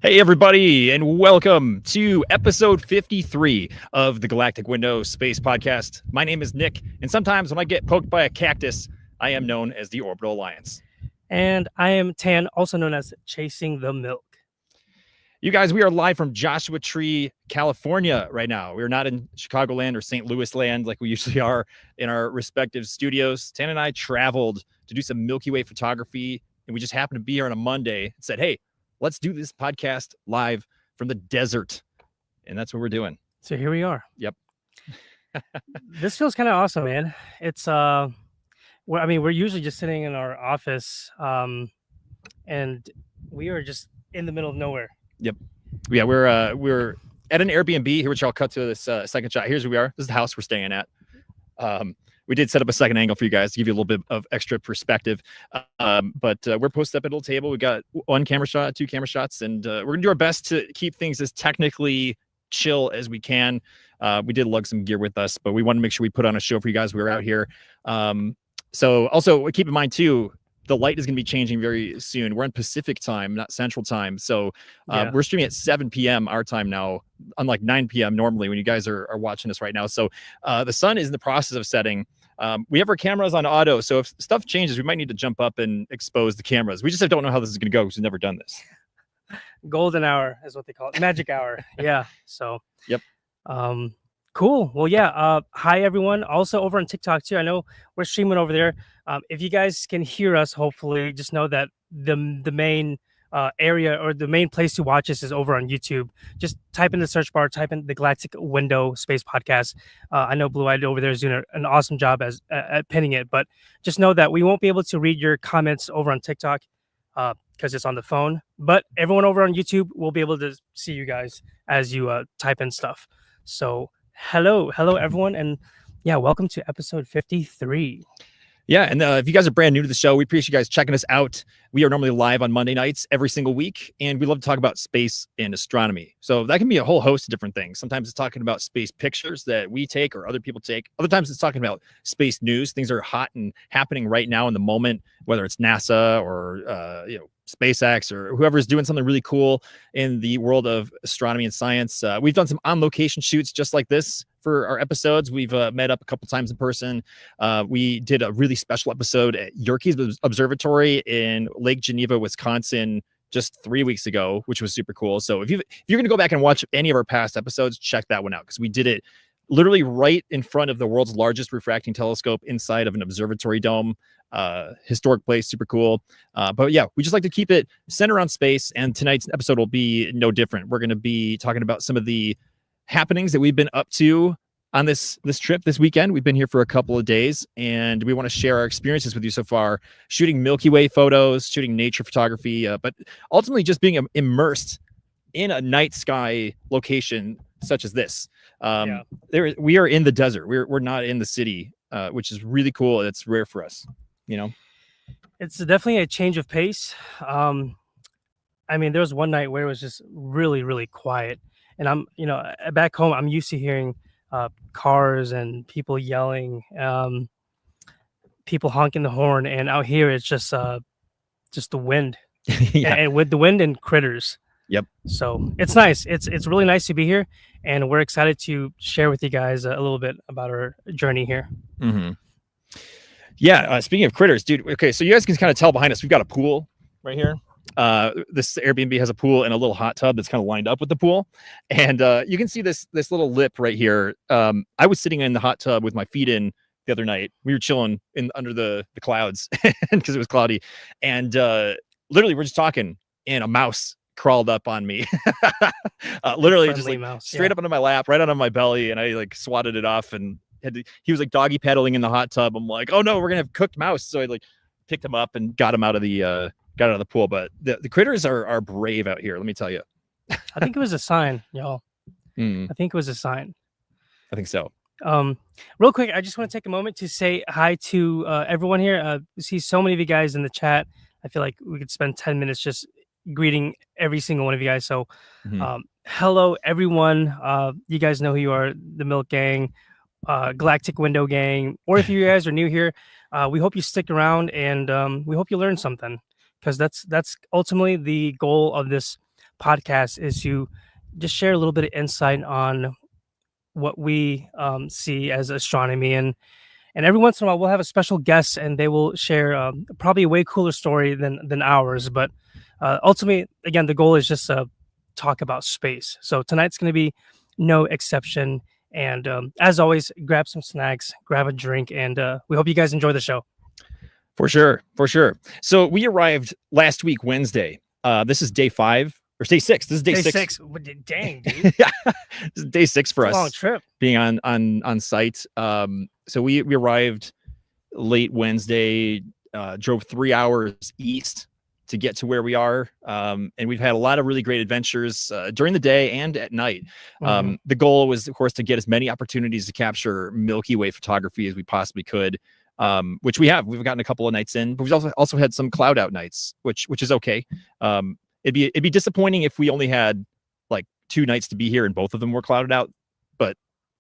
Hey, everybody, and welcome to episode 53 of the Galactic Window Space Podcast. My name is Nick, and sometimes when I get poked by a cactus, I am known as the Orbital Alliance. And I am Tan, also known as Chasing the Milk. You guys, we are live from Joshua Tree, California right now. We're not in Chicagoland or St. Louis land like we usually are in our respective studios. Tan and I traveled to do some Milky Way photography, and we just happened to be here on a Monday and said, hey, let's do this podcast live from the desert. And that's what we're doing. So here we are. Yep. This feels kind of awesome, man. It's we're usually just sitting in our office, and we are just in the middle of nowhere. Yep. Yeah, we're at an Airbnb here, which I'll cut to this second shot. Here's where we are. This is the house we're staying at. We did set up a second angle for you guys to give you a little bit of extra perspective. But we're posted up at a little table. We got one camera shot, two camera shots, and we're going to do our best to keep things as technically chill as we can. We did lug some gear with us, but we want to make sure we put on a show for you guys. We were out here. So also keep in mind, too, the light is going to be changing very soon. We're in Pacific time, not Central time. So we're streaming at 7 p.m. our time now, unlike 9 p.m. normally when you guys are watching this right now. So the sun is in the process of setting. We have our cameras on auto, so if stuff changes, we might need to jump up and expose the cameras. We just don't know how this is going to go because we've never done this. Golden hour is what they call it. Magic hour. Yeah. So. Yep. Cool. Well, yeah. Hi, everyone. Also over on TikTok, too. I know we're streaming over there. If you guys can hear us, hopefully, just know that the main area or the main place to watch us is over on YouTube. Just type in the search bar, type in the Galactic Window Space Podcast. I know Blue Eyed over there is doing an awesome job at pinning it, but just know that we won't be able to read your comments over on TikTok because it's on the phone. But everyone over on YouTube will be able to see you guys as you type in stuff. So hello everyone, and yeah, welcome to episode 53. Yeah, and if you guys are brand new to the show, we appreciate you guys checking us out. We are normally live on Monday nights every single week, and we love to talk about space and astronomy. So that can be a whole host of different things. Sometimes it's talking about space pictures that we take or other people take. Other times it's talking about space news, things that are hot and happening right now in the moment, whether it's NASA or SpaceX or whoever's doing something really cool in the world of astronomy and science. We've done some on-location shoots just like this for our episodes. We've met up a couple times in person. We did a really special episode at Yerkes Observatory in Lake Geneva, Wisconsin, just 3 weeks ago, which was super cool. So if you're going to go back and watch any of our past episodes, check that one out because we did it literally right in front of the world's largest refracting telescope inside of an observatory dome. Historic place, super cool. But yeah, we just like to keep it centered on space, and tonight's episode will be no different. We're going to be talking about some of the happenings that we've been up to on this trip this weekend. We've been here for a couple of days, and we want to share our experiences with you so far, shooting Milky Way photos, shooting nature photography, but ultimately just being immersed in a night sky location such as this. We are in the desert. We're not in the city, which is really cool. It's rare for us, It's definitely a change of pace. There was one night where it was just really, really quiet. And I'm, back home, I'm used to hearing cars and people yelling, people honking the horn. And out here, it's just the wind. Yeah. And with the wind and critters. Yep. So it's nice. It's really nice to be here. And we're excited to share with you guys a little bit about our journey here. Mm-hmm. Yeah. Speaking of critters, dude. Okay. So you guys can kind of tell behind us, we've got a pool right here. This Airbnb has a pool and a little hot tub that's kind of lined up with the pool. And you can see this little lip right here. I was sitting in the hot tub with my feet in the other night. We were chilling under the clouds because it was cloudy. And literally we're just talking, and a mouse crawled up on me. Literally just like mouse, straight up onto my lap, right onto my belly, and I like swatted it off, and he was like doggy paddling in the hot tub. I'm like, oh no, we're gonna have cooked mouse. So I like picked him up and got him out of the pool. But the critters are brave out here, let me tell you. I think it was a sign, y'all. I think it was a sign. I think so. Real quick, I just want to take a moment to say hi to everyone here. We see so many of you guys in the chat. I feel like we could spend 10 minutes just greeting every single one of you guys. So hello everyone. You guys know who you are, the Milk Gang, Galactic Window Gang, or if you guys are new here, we hope you stick around, and we hope you learn something, because that's ultimately the goal of this podcast is to just share a little bit of insight on what we see as astronomy, and every once in a while we'll have a special guest and they will share probably a way cooler story than ours. But ultimately, again, the goal is just to talk about space. So tonight's going to be no exception. And as always, grab some snacks, grab a drink, and we hope you guys enjoy the show. For sure. So we arrived last week, Wednesday. This is day 5 or day 6. This is day 6. Dang, dude. Yeah, this is day 6 for us. Long trip. Being on site. So we arrived late Wednesday, drove 3 hours east to get to where we are. And we've had a lot of really great adventures during the day and at night. The goal was, of course, to get as many opportunities to capture Milky Way photography as we possibly could, which we have. We've gotten a couple of nights in, but we've also had some cloud out nights, which is okay. It'd be disappointing if we only had like 2 nights to be here and both of them were clouded out, but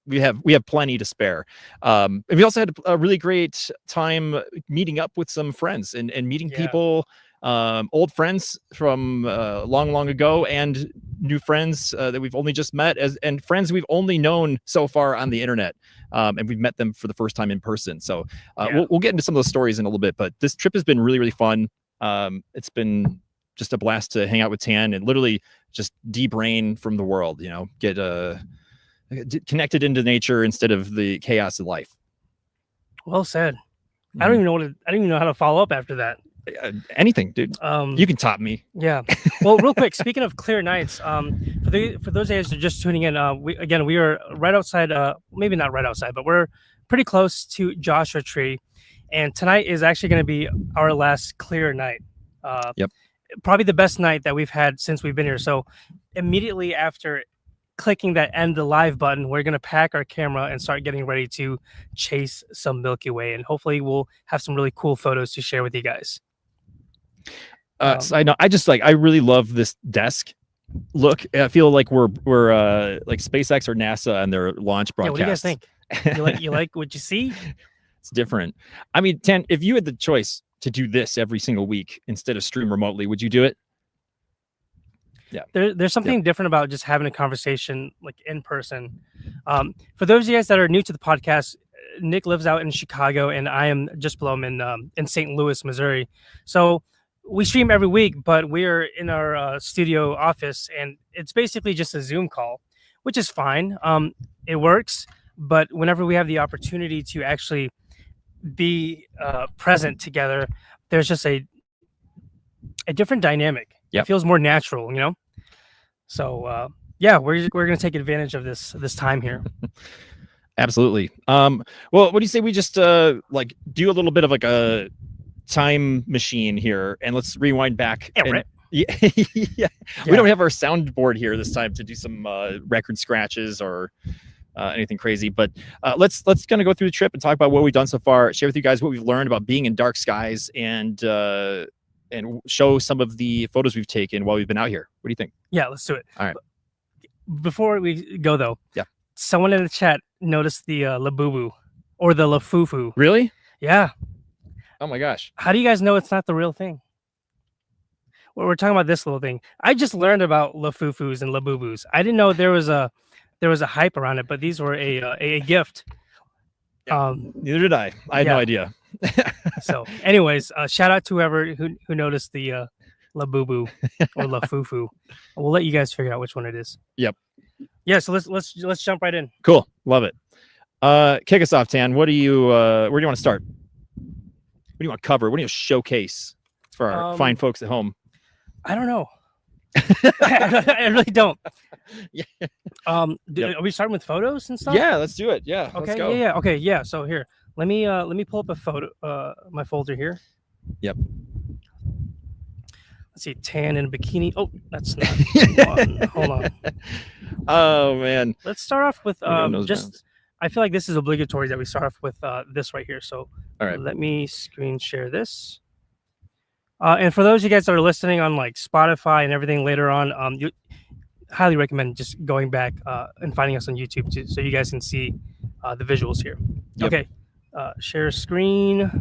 we have plenty to spare. And we also had a really great time meeting up with some friends and meeting people, old friends from long ago, and new friends that we've only just met, and friends we've only known so far on the internet, and we've met them for the first time in person. So we'll get into some of those stories in a little bit, but this trip has been really, really fun. It's been just a blast to hang out with Tan and literally just de-brain from the world, get connected into nature instead of the chaos of life. Well said. I don't even know how to follow up after that. Anything, dude. You can top me. Yeah. Well, real quick, speaking of clear nights, for those guys that are just tuning in, we are right outside, maybe not right outside, but we're pretty close to Joshua Tree, and tonight is actually going to be our last clear night. Probably the best night that we've had since we've been here. So immediately after clicking that end the live button, we're going to pack our camera and start getting ready to chase some Milky Way, and hopefully we'll have some really cool photos to share with you guys. So I really love this desk look. I feel like we're like SpaceX or NASA and their launch broadcast. What do you guys think? You like what you see? It's different. I mean, Tan, if you had the choice to do this every single week instead of stream remotely, would you do it? Yeah. There's something different about just having a conversation like in person. For those of you guys that are new to the podcast, Nick lives out in Chicago and I am just below him in St. Louis, Missouri. So we stream every week, but we're in our studio office, and it's basically just a Zoom call, which is fine. It works, but whenever we have the opportunity to actually be present together, there's just a different dynamic. It feels more natural, So we're gonna take advantage of this time here. Absolutely. Well, what do you say we just do a little bit of like a time machine here, and let's rewind back. We don't have our soundboard here this time to do some record scratches or anything crazy, but let's kind of go through the trip and talk about what we've done so far, share with you guys what we've learned about being in dark skies, and show some of the photos we've taken while we've been out here. What do you think? Yeah, let's do it. All right. Before we go though, someone in the chat noticed the Labubu or the Lafufu. Really? Yeah. Oh my gosh. How do you guys know it's not the real thing? Well, we're talking about this little thing. I just learned about Lafufus and Labubus. I didn't know there was a hype around it, but these were a gift. Yeah. Neither did I. I had no idea. So anyways, shout out to whoever who noticed the Labubu or Lafufu. We'll let you guys figure out which one it is. Yep. Yeah, so let's jump right in. Cool. Love it. Kick us off, Tan. Where do you want to start? What do you want to cover? What do you showcase for our fine folks at home? I don't know. I really don't. Yeah. Are we starting with photos and stuff? Yeah, let's do it. Yeah. Okay. Let's go. Yeah. Okay. Yeah. So here, let me pull up a photo. My folder here. Yep. Let's see, tan in a bikini. Oh, that's not one. Hold on. Oh man. Let's start off with just. I feel like this is obligatory that we start off with this right here. So all right, let me screen share this. And for those of you guys that are listening on like Spotify and everything later on, you highly recommend just going back and finding us on YouTube too, so you guys can see the visuals here. Yep. Okay, share screen.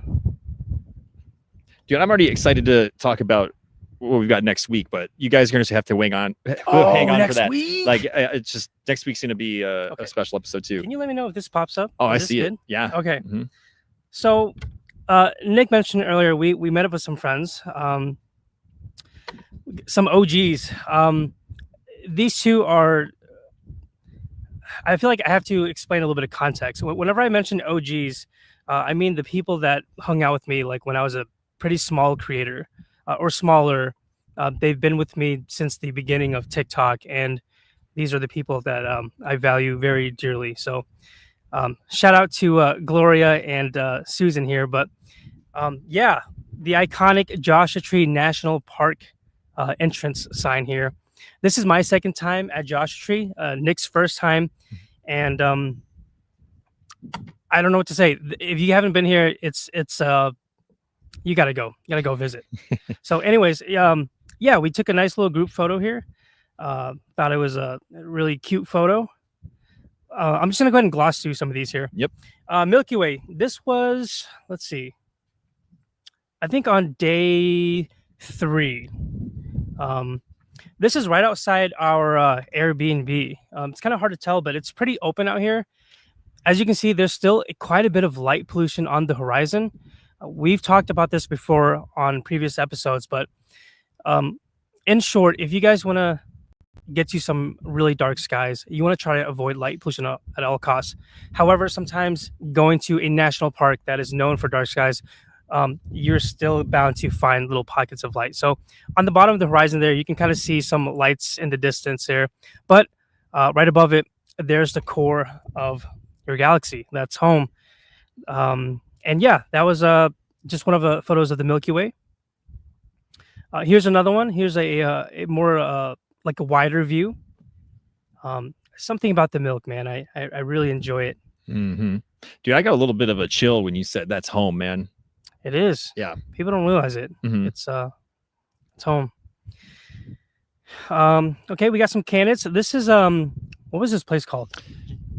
Dude, I'm already excited to talk about what we've got next week, but you guys are going to have to hang on next for that. week? Like it's just next week's going to be a special episode too. Can you let me know if this pops up? Oh, I Is this see good? it. Yeah. Okay. Mm-hmm. So Nick mentioned earlier we met up with some friends, some OGs. These two are, I feel like I have to explain a little bit of context. Whenever I mention OGs, I mean the people that hung out with me like when I was a pretty small creator or smaller. They've been with me since the beginning of TikTok, and these are the people that I value very dearly. So shout out to Gloria and Susan here. But yeah, the iconic Joshua Tree National Park entrance sign here. This is my second time at Joshua Tree, Nick's first time. And I don't know what to say. If you haven't been here, it's you gotta go. You gotta go visit. So anyways, yeah, we took a nice little group photo here. Thought it was a really cute photo. I'm just gonna go ahead and gloss through some of these here. Yep. Milky Way. This was, let's see, I think on day 3. This is right outside our Airbnb. It's kind of hard to tell, but it's pretty open out here. As you can see, there's still quite a bit of light pollution on the horizon. We've talked about this before on previous episodes, but in short, if you guys want to get you some really dark skies, you want to try to avoid light pollution at all costs. However, sometimes going to a national park that is known for dark skies, you're still bound to find little pockets of light. So on the bottom of the horizon there, you can kind of see some lights in the distance there, but right above it, there's the core of your galaxy. That's home. And yeah, that was just one of the photos of the Milky Way. Here's another one. Here's a more like a wider view. Something about the milk, man. I really enjoy it. Mm-hmm. Dude, I got a little bit of a chill when you said that's home, man. It is. Yeah. People don't realize it. Mm-hmm. It's home. Okay, we got some candidates. This is what was this place called?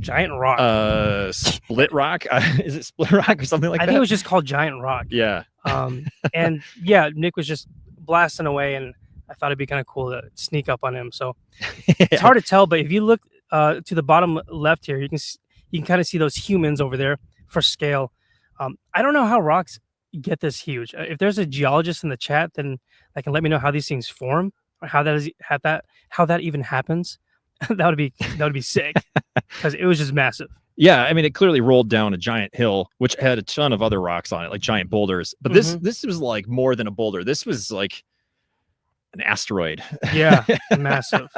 Giant Rock. Split Rock. Is it Split Rock or something like that? I think it was just called Giant Rock. Yeah. And yeah, Nick was just blasting away, and I thought it'd be kind of cool to sneak up on him. So it's hard to tell, but if you look to the bottom left here, you can kind of see those humans over there for scale. I don't know how rocks get this huge. If there's a geologist in the chat, then that can let me know how these things form or how that even happens. that would be sick because it was just massive. Yeah, I mean, it clearly rolled down a giant hill, which had a ton of other rocks on it, like giant boulders. But this was like more than a boulder. This was like an asteroid. Yeah, massive.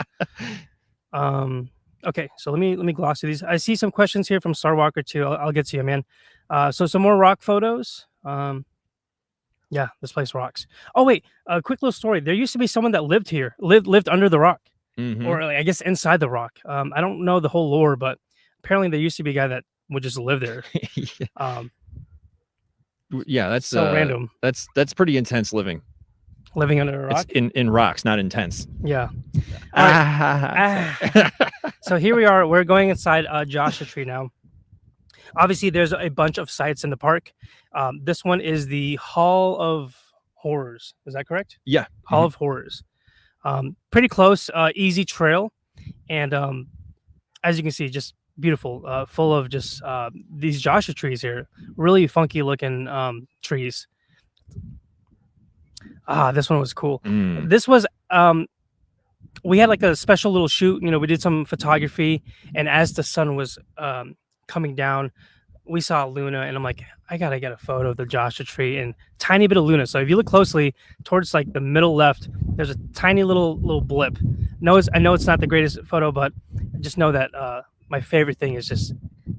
Okay, so let me gloss through these. I see some questions here from Starwalker too. I'll get to you, man. So some more rock photos. Yeah, this place rocks. Oh wait, a quick little story. There used to be someone that lived here, lived under the rock, or I guess inside the rock. I don't know the whole lore, but apparently there used to be a guy that would just live there. Yeah, that's so random. That's pretty intense living. Living under a rock? It's in rocks, not intense. Yeah. So here we are. We're going inside Joshua Tree now. Obviously, there's a bunch of sites in the park. This one is the Hall of Horrors. Is that correct? Yeah. Hall of Horrors. Pretty close, easy trail. And as you can see, just beautiful, full of just these Joshua trees here. Really funky looking trees. This one was cool. This was we had like a special little shoot. We did some photography, and as the sun was coming down, we saw Luna, and I'm like, I gotta get a photo of the Joshua Tree and tiny bit of Luna. So if you look closely towards like the middle left, there's a tiny little blip. I know it's not the greatest photo, but just know that my favorite thing is just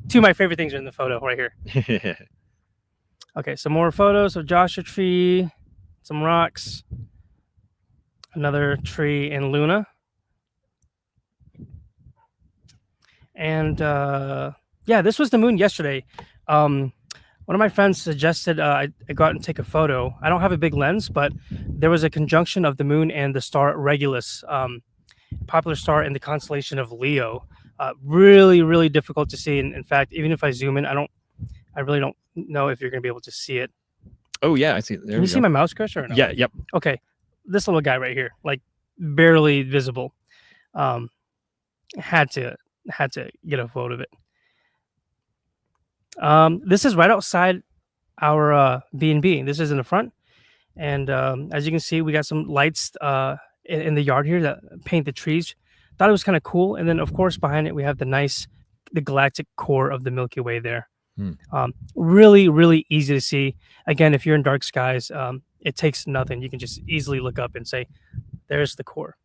two of my favorite things are in the photo right here. Okay, some more photos of Joshua Tree. Some rocks, another tree in Luna, and yeah, this was the moon yesterday. One of my friends suggested I go out and take a photo. I don't have a big lens, but there was a conjunction of the moon and the star Regulus, popular star in the constellation of Leo. Really, really difficult to see. And in fact, even if I zoom in, I really don't know if you're going to be able to see it. Oh yeah, I see. Can you see my mouse cursor or no? Yeah. Yep. Okay. this little guy right here, like barely visible. Um, had to get a photo of it. This is right outside our B&B. This is in the front, and as you can see, we got some lights in the yard here that paint the trees. Thought it was kind of cool, and then of course behind it we have the galactic core of the Milky Way there. Really, really easy to see. Again, if you're in dark skies, it takes nothing. You can just easily look up and say, "There's the core."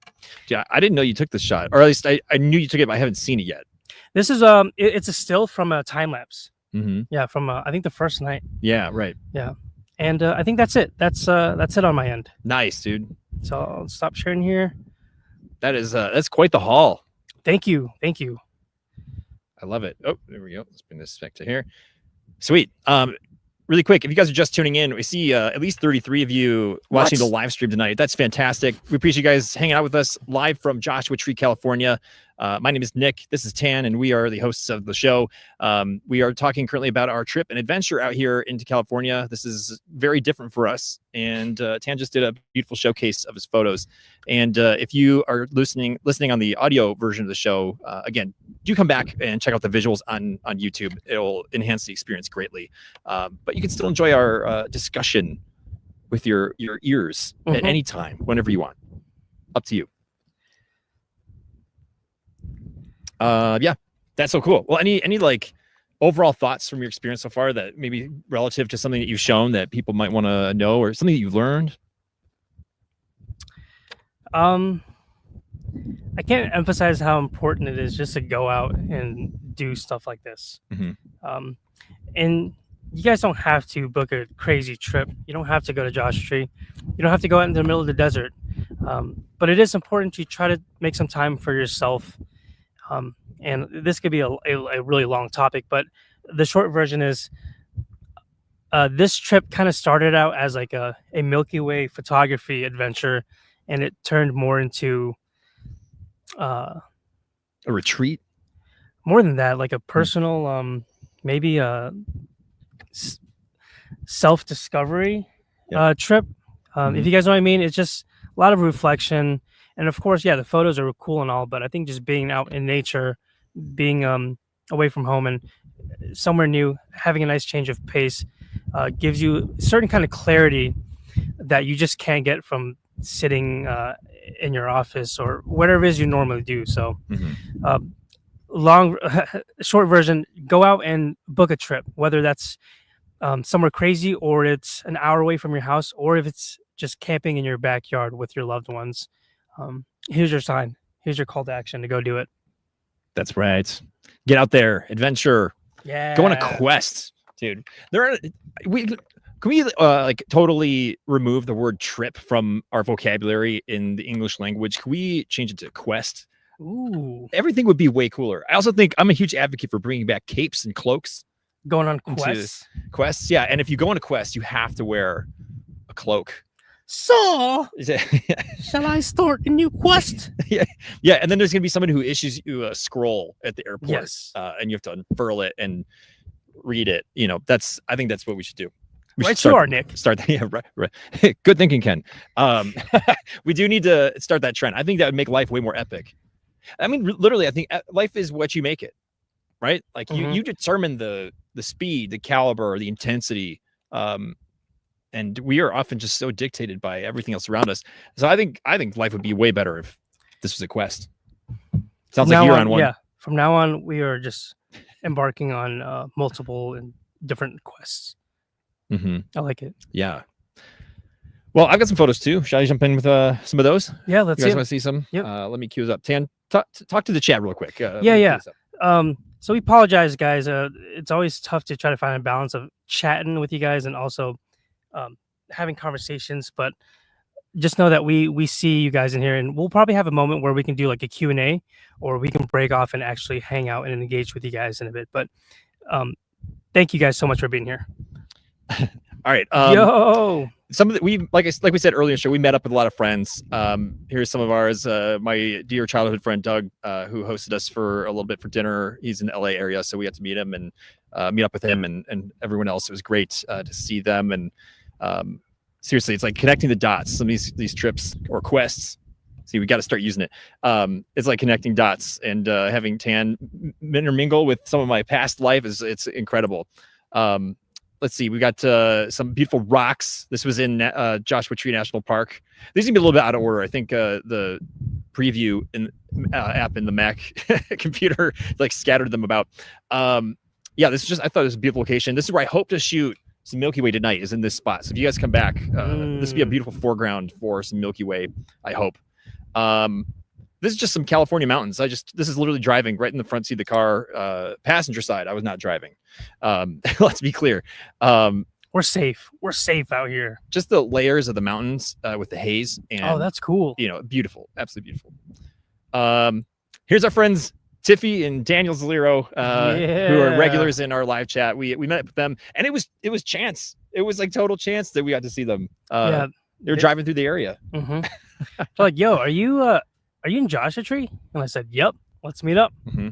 Yeah, I didn't know you took this shot, or at least I knew you took it, but I haven't seen it yet. This is it's a still from a time lapse. Yeah, from I think the first night. Yeah, right. Yeah, and I think that's it. That's it on my end. Nice, dude. So I'll stop sharing here. That's quite the haul. Thank you. I love it. Oh, there we go. Let's bring this back to here. Sweet. Really quick, if you guys are just tuning in, we see at least 33 of you watching the live stream tonight. That's fantastic. We appreciate you guys hanging out with us live from Joshua Tree, California. My name is Nick. This is Tan, and we are the hosts of the show. We are talking currently about our trip and adventure out here into California. This is very different for us, and Tan just did a beautiful showcase of his photos. And if you are listening on the audio version of the show, again, do come back and check out the visuals on YouTube. It'll enhance the experience greatly. But you can still enjoy our discussion with your ears at any time, whenever you want. Up to you. Yeah, that's so cool. Well, any like overall thoughts from your experience so far that maybe relative to something that you've shown that people might want to know, or something that you've learned? I can't emphasize how important it is just to go out and do stuff like this. And you guys don't have to book a crazy trip. You don't have to go to Joshua Tree. You don't have to go out in the middle of the desert. But it is important to try to make some time for yourself. And this could be a really long topic, but the short version is this trip kind of started out as like a Milky Way photography adventure, and it turned more into a retreat. More than that, like a personal, maybe a self-discovery trip. If you guys know what I mean, it's just a lot of reflection. And of course, yeah, the photos are cool and all, but I think just being out in nature, being away from home and somewhere new, having a nice change of pace gives you a certain kind of clarity that you just can't get from sitting in your office or whatever it is you normally do. So short version, go out and book a trip, whether that's somewhere crazy or it's an hour away from your house, or if it's just camping in your backyard with your loved ones. Here's your sign. Here's your call to action to go do it. That's right. Get out there, adventure. Yeah. Go on a quest, dude. Can we like totally remove the word trip from our vocabulary in the English language? Can we change it to quest? Ooh. Everything would be way cooler. I also think I'm a huge advocate for bringing back capes and cloaks. Going on quests. Quests, yeah. And if you go on a quest, you have to wear a cloak. So, shall I start a new quest? Yeah. And then there's gonna be someone who issues you a scroll at the airport, yes. And you have to unfurl it and read it. You know, I think that's what we should do. Right, you are, Nick. Start that. Yeah, right. Good thinking, Ken. We do need to start that trend. I think that would make life way more epic. I mean, literally, I think life is what you make it. Right? Like you determine the speed, the caliber, the intensity. And we are often just so dictated by everything else around us. So I think life would be way better if this was a quest. Sounds like you're on one. Yeah. From now on, we are just embarking on multiple and different quests. I like it. Yeah. Well, I've got some photos too. Shall I jump in with some of those? Yeah, let's see. You guys want to see some? Yep. Let me cue us up. Tan, talk to the chat real quick. Yeah. So we apologize, guys. It's always tough to try to find a balance of chatting with you guys and also having conversations, but just know that we see you guys in here, and we'll probably have a moment where we can do like a Q&A, or we can break off and actually hang out and engage with you guys in a bit. But thank you guys so much for being here. All right. Yo, some of the, like we said earlier in the show, we met up with a lot of friends. Here's some of ours. My dear childhood friend Doug, who hosted us for a little bit for dinner. He's in the LA area, so we got to meet him and meet up with him and everyone else. It was great to see them and seriously, it's like connecting the dots. Some of these trips or quests. See, we got to start using it. It's like connecting dots, and having Tan intermingle with some of my past life it's incredible. Let's see, we got some beautiful rocks. This was in Joshua Tree National Park. These are gonna be a little bit out of order. I think the preview in app in the Mac computer like scattered them about. Yeah, this is just, I thought it was a beautiful location. This is where I hope to shoot some Milky Way tonight, is in this spot. So if you guys come back, this would be a beautiful foreground for some Milky Way, I hope. This is just some California mountains. This is literally driving right in the front seat of the car, passenger side. I was not driving. Let's be clear. We're safe. We're safe out here. Just the layers of the mountains with the haze. And, oh, that's cool. You know, beautiful. Absolutely beautiful. Here's our friends Tiffy and Daniel Zalero, who are regulars in our live chat. We met up with them, and it was chance. It was like total chance that we got to see them. They were driving through the area. Mm-hmm. Like, yo, are you in Joshua Tree? And I said, yep, let's meet up. Mm-hmm.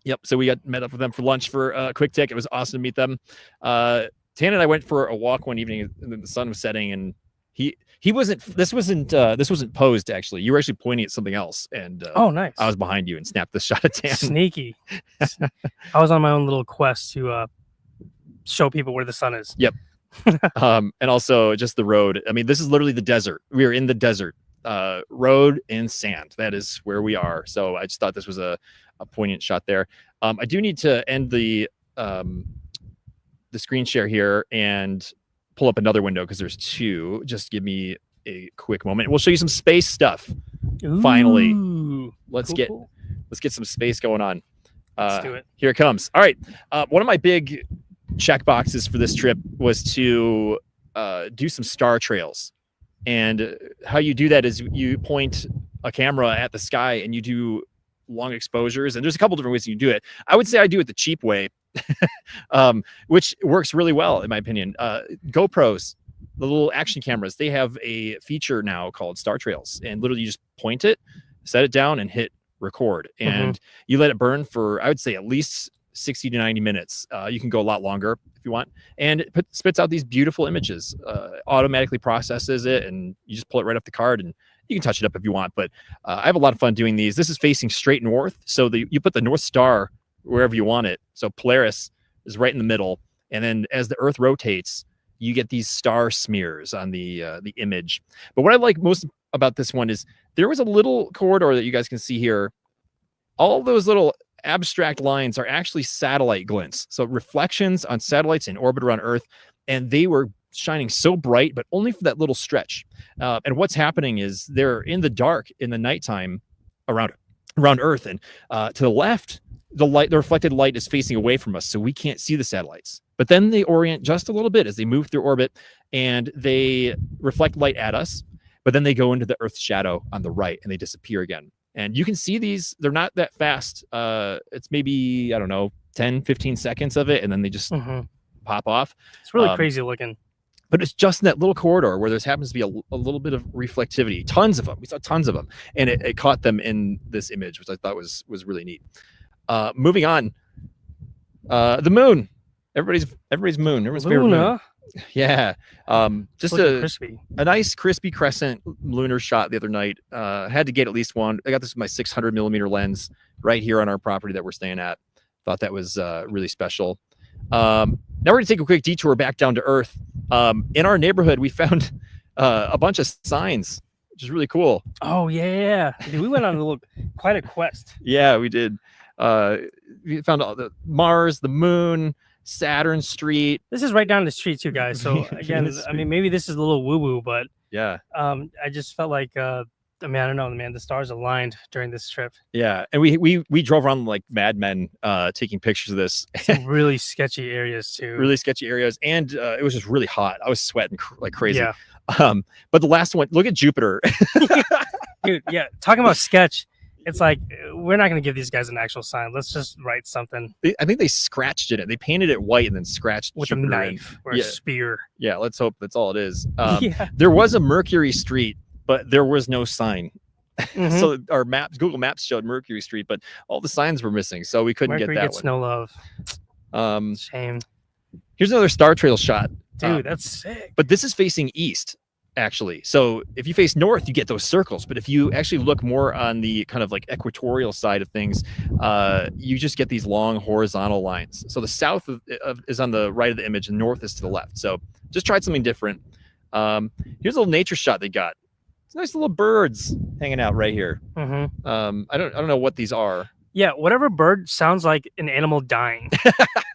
Yep. So we got met up with them for lunch for a quick take. It was awesome to meet them. Tan and I went for a walk one evening, and the sun was setting, and he wasn't. This wasn't posed, actually. You were actually pointing at something else, and oh, nice. I was behind you and snapped the shot of Tan. Sneaky. I was on my own little quest to show people where the sun is. Yep. And also just the road. I mean, this is literally the desert. We are in the desert. Road and sand. That is where we are. So I just thought this was a poignant shot there. I do need to end the screen share here and pull up another window because there's two. Just give me a quick moment. We'll show you some space stuff. Ooh, finally, let's get some space going on. Let's do it. Here it comes. All right. One of my big check boxes for this trip was to do some star trails. And how you do that is you point a camera at the sky and you do long exposures. And there's a couple different ways you do it. I would say I do it the cheap way, which works really well, in my opinion. GoPros, the little action cameras, they have a feature now called Star Trails. And literally you just point it, set it down, and hit record. And you let it burn for, I would say, at least 60 to 90 minutes. You can go a lot longer if you want, and it spits out these beautiful images, automatically processes it, and you just pull it right off the card, and you can touch it up if you want. But I have a lot of fun doing these. This is facing straight north, so you put the North Star wherever you want it. So Polaris is right in the middle, and then as the Earth rotates, you get these star smears on the image. But what I like most about this one is there was a little corridor that you guys can see here. All those little abstract lines are actually satellite glints, so reflections on satellites in orbit around Earth, and they were shining so bright, but only for that little stretch. And what's happening is they're in the dark in the nighttime around Earth, and to the left, the reflected light is facing away from us, so we can't see the satellites. But then they orient just a little bit as they move through orbit, and they reflect light at us, but then they go into the Earth's shadow on the right, and they disappear again. And you can see these, they're not that fast. It's maybe, I don't know, 10, 15 seconds of it, and then they just pop off. It's really crazy looking. But it's just in that little corridor where there happens to be a little bit of reflectivity. Tons of them. We saw tons of them. And it caught them in this image, which I thought was really neat. Moving on. The moon. Everybody's moon. Everyone's favorite moon. Yeah. Just a nice crispy crescent lunar shot the other night. Had to get at least one. I got this with my 600 millimeter lens right here on our property that we're staying at. Thought that was really special. Now we're gonna take a quick detour back down to Earth. In our neighborhood, we found a bunch of signs, which is really cool. Oh yeah, dude, we went on quite a quest. Yeah, we did. We found all the Mars, the moon, Saturn Street. This is right down the street too, guys. So again, I mean, maybe this is a little woo-woo, but yeah, I just felt like I mean, I don't know, man, the stars aligned during this trip. Yeah, and we drove around like madmen, taking pictures of this. Some really sketchy areas too. Really sketchy areas, and it was just really hot. I was sweating like crazy. Yeah. But the last one, look at Jupiter. Dude, yeah, talking about sketch. It's like, we're not going to give these guys an actual sign. Let's just write something. I think they scratched it. They painted it white and then scratched with Jupiter a knife or a spear. Yeah, let's hope that's all it is. There was a Mercury Street, but there was no sign. So our Google Maps showed Mercury Street, but all the signs were missing, so we couldn't Mercury get that gets one. no love. Shame. Here's another Star Trail shot. Dude, that's sick. But this is facing east, actually. So if you face north, you get those circles. But if you actually look more on the kind of like equatorial side of things, you just get these long horizontal lines. So the south is on the right of the image, and north is to the left. So just tried something different. Here's a little nature shot they got. It's nice little birds hanging out right here. Mm-hmm. I don't know what these are. Yeah, whatever bird sounds like an animal dying.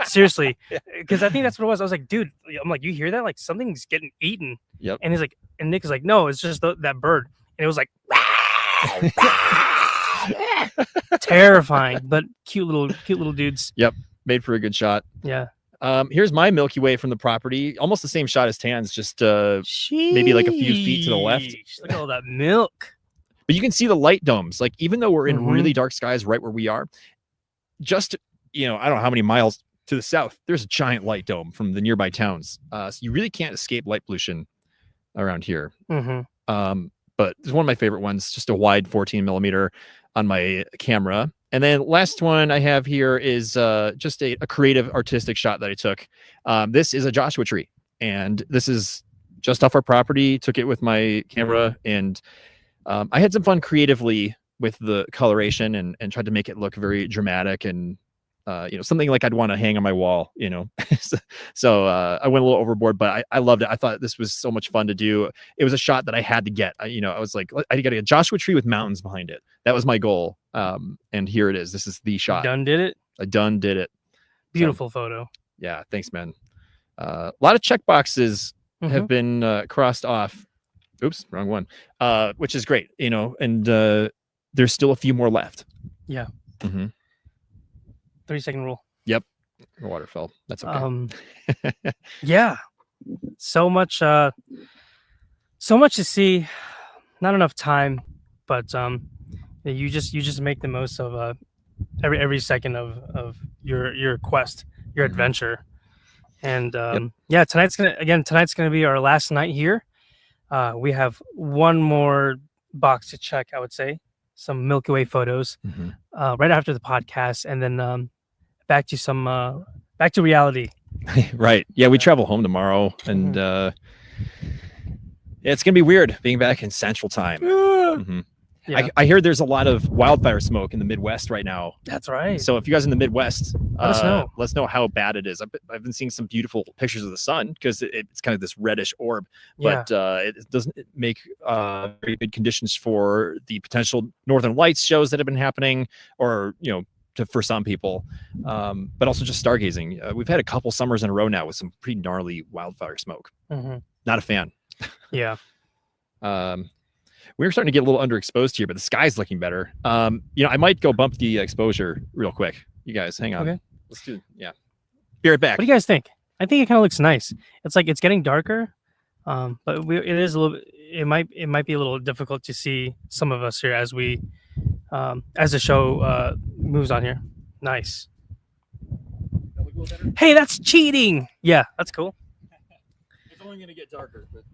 Seriously, because I think that's what it was. I was like, dude, I'm like, you hear that? Like something's getting eaten. Yep. And he's like, and Nick is like, no, it's just that bird. And it was like, terrifying, but cute little dudes. Yep, made for a good shot. Yeah. Here's my Milky Way from the property. Almost the same shot as Tan's, just maybe like a few feet to the left. Look at all that milk. But you can see the light domes. Like even though we're in really dark skies right where we are, just I don't know how many miles to the south, there's a giant light dome from the nearby towns. So you really can't escape light pollution around here. But it's one of my favorite ones, just a wide 14 millimeter on my camera. And then last one I have here is just a creative artistic shot that I took. This is a Joshua tree, and this is just off our property. Took it with my camera, and I had some fun creatively with the coloration and tried to make it look very dramatic and something like I'd want to hang on my wall, so I went a little overboard, but I loved it. I thought this was so much fun to do. It was a shot that I had to get. I was like, I got a Joshua tree with mountains behind it. That was my goal. And here it is. This is the shot. Done did it. I done did it. Beautiful photo. Yeah. Thanks, man. A lot of check boxes have been crossed off. Oops, wrong one. Which is great, and there's still a few more left. Yeah. 30-second rule. Yep. The water fell. That's okay. Yeah. So much to see. Not enough time, but you just make the most of every second of your quest, your adventure. And tonight's gonna be our last night here. We have one more box to check, I would say. Some Milky Way photos right after the podcast, and then back to reality. Right. Yeah, we travel home tomorrow, and it's gonna be weird being back in Central Time. Yeah. I hear there's a lot of wildfire smoke in the Midwest right now. That's right. So if you guys in the Midwest, let us know how bad it is. I've been seeing some beautiful pictures of the sun because it's kind of this reddish orb, but it doesn't make very good conditions for the potential Northern Lights shows that have been happening, or for some people, but also just stargazing. We've had a couple summers in a row now with some pretty gnarly wildfire smoke. Not a fan. Yeah. We're starting to get a little underexposed here, but the sky's looking better. I might go bump the exposure real quick. You guys, hang on. Okay. Let's do. Yeah. Be right back. What do you guys think? I think it kind of looks nice. It's like it's getting darker, but it is a little. It might be a little difficult to see some of us here as we, as the show moves on here. Nice. Hey, that's cheating. Yeah, that's cool. It's only going to get darker, but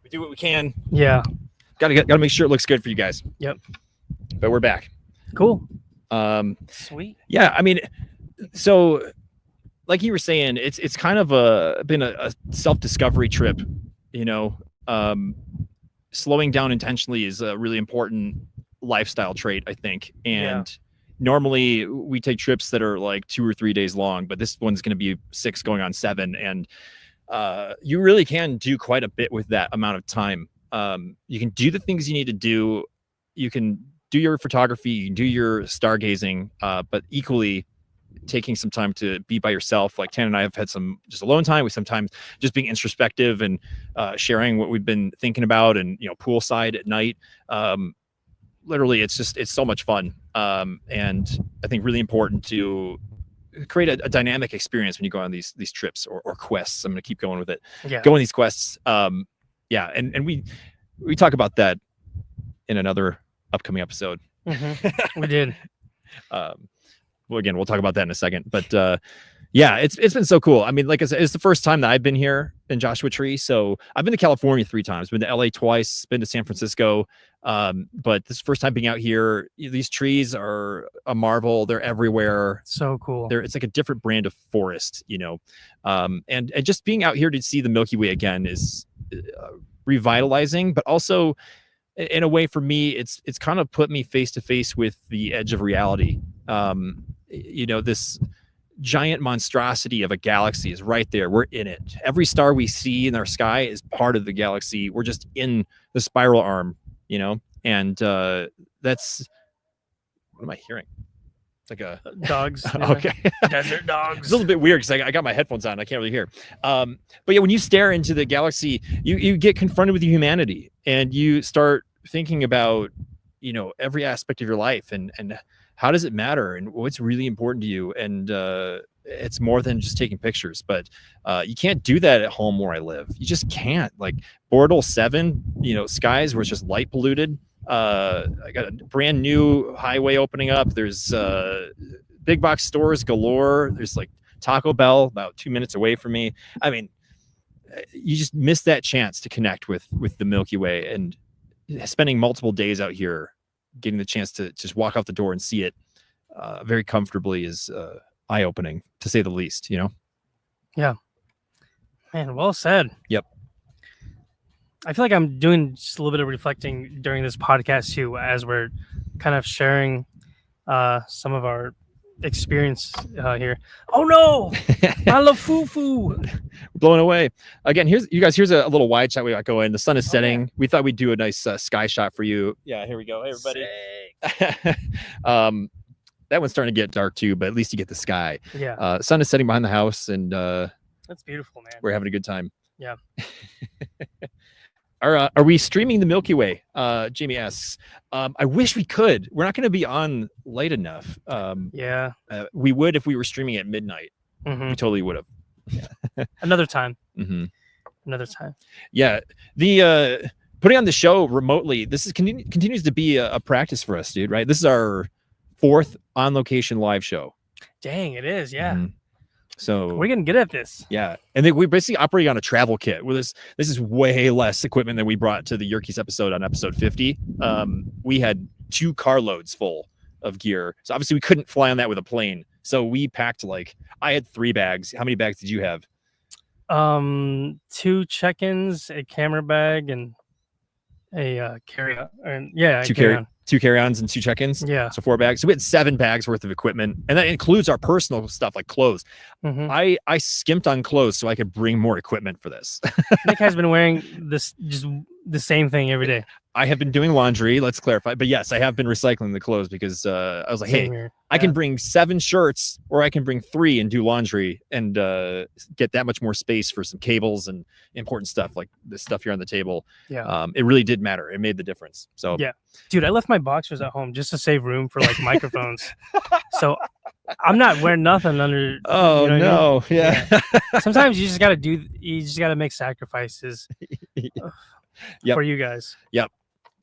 we do what we can. Yeah. Gotta make sure it looks good for you guys. Yep. But we're back. Cool. Sweet. Yeah, I mean, so like you were saying, it's kind of been a self-discovery trip. Slowing down intentionally is a really important lifestyle trait, I think. And normally we take trips that are like 2 or 3 days long, but this one's going to be 6 going on 7. And you really can do quite a bit with that amount of time. You can do the things you need to do. You can do your photography, you can do your stargazing, but equally taking some time to be by yourself. Like Tan and I have had some just alone time. We sometimes just being introspective and sharing what we've been thinking about, and poolside at night. Literally, it's so much fun, and I think really important to create a dynamic experience when you go on these trips or quests. I'm going to keep going with it. Yeah. Go on these quests. And we talk about that in another upcoming episode. We did. Well, again, we'll talk about that in a second, but Yeah, it's been so cool. I mean, like I said, it's the first time that I've been here in Joshua Tree. So I've been to California 3 times, been to LA twice, been to San Francisco. But this is the first time being out here. These trees are a marvel. They're everywhere. So cool. It's like a different brand of forest, and just being out here to see the Milky Way again is revitalizing, but also in a way for me, it's kind of put me face to face with the edge of reality. This giant monstrosity of a galaxy is right there. We're in it. Every star we see in our sky is part of the galaxy. We're just in the spiral arm, and that's, what am I hearing? It's like a dogs. Okay. Desert dogs. It's a little bit weird because I got my headphones on. I can't really hear. But yeah, when you stare into the galaxy, you get confronted with humanity, and you start thinking about, every aspect of your life and how does it matter and what's really important to you. And it's more than just taking pictures, but you can't do that at home where I live. You just can't. Like Bortle 7, skies where it's just light polluted. I got a brand new highway opening up. There's big box stores galore. There's like Taco Bell about 2 minutes away from me. I mean, you just miss that chance to connect with the Milky Way, and spending multiple days out here, getting the chance to just walk out the door and see it very comfortably is eye-opening, to say the least. Yeah, man, well said. Yep. I feel like I'm doing just a little bit of reflecting during this podcast too, as we're kind of sharing some of our experience here. Oh no, I love foo-foo. Blown away again. Here's a little wide shot we got going. The sun is setting. Yeah. We thought we'd do a nice sky shot for you. Yeah, here we go. Hey everybody. That one's starting to get dark too, but at least you get the sky. Yeah. Sun is setting behind the house, and that's beautiful, man. We're having a good time. Yeah. Are we streaming the Milky Way? Jamie asks. I wish we could. We're not going to be on late enough. Yeah. We would if we were streaming at midnight. Mm-hmm. We totally would have. Yeah. Another time. Mm-hmm. Another time. Yeah. The putting on the show remotely, this continues to be a practice for us, dude. Right? This is our 4th on location live show. Dang, it is. Yeah. Mm-hmm. So we're getting good at this. Yeah. And then we basically operate on a travel kit where this is way less equipment than we brought to the Yerkes episode on episode 50. We had 2 carloads full of gear. So obviously we couldn't fly on that with a plane. So we packed I had 3 bags. How many bags did you have? 2 check-ins, a camera bag, and a carry-on. Yeah, 2 carry-ons and 2 check-ins. Yeah. So 4 bags. So we had 7 bags worth of equipment. And that includes our personal stuff like clothes. Mm-hmm. I skimped on clothes so I could bring more equipment for this. Nick has been wearing just the same thing every day. I have been doing laundry, let's clarify. But yes, I have been recycling the clothes because I was like, Same hey, here. I can bring 7 shirts or I can bring 3 and do laundry and get that much more space for some cables and important stuff like this stuff here on the table. Yeah. It really did matter. It made the difference. So yeah, dude, I left my boxers at home just to save room for microphones. So I'm not wearing nothing under. Oh no. I mean? Yeah. Sometimes you just got to make sacrifices for you guys. Yep.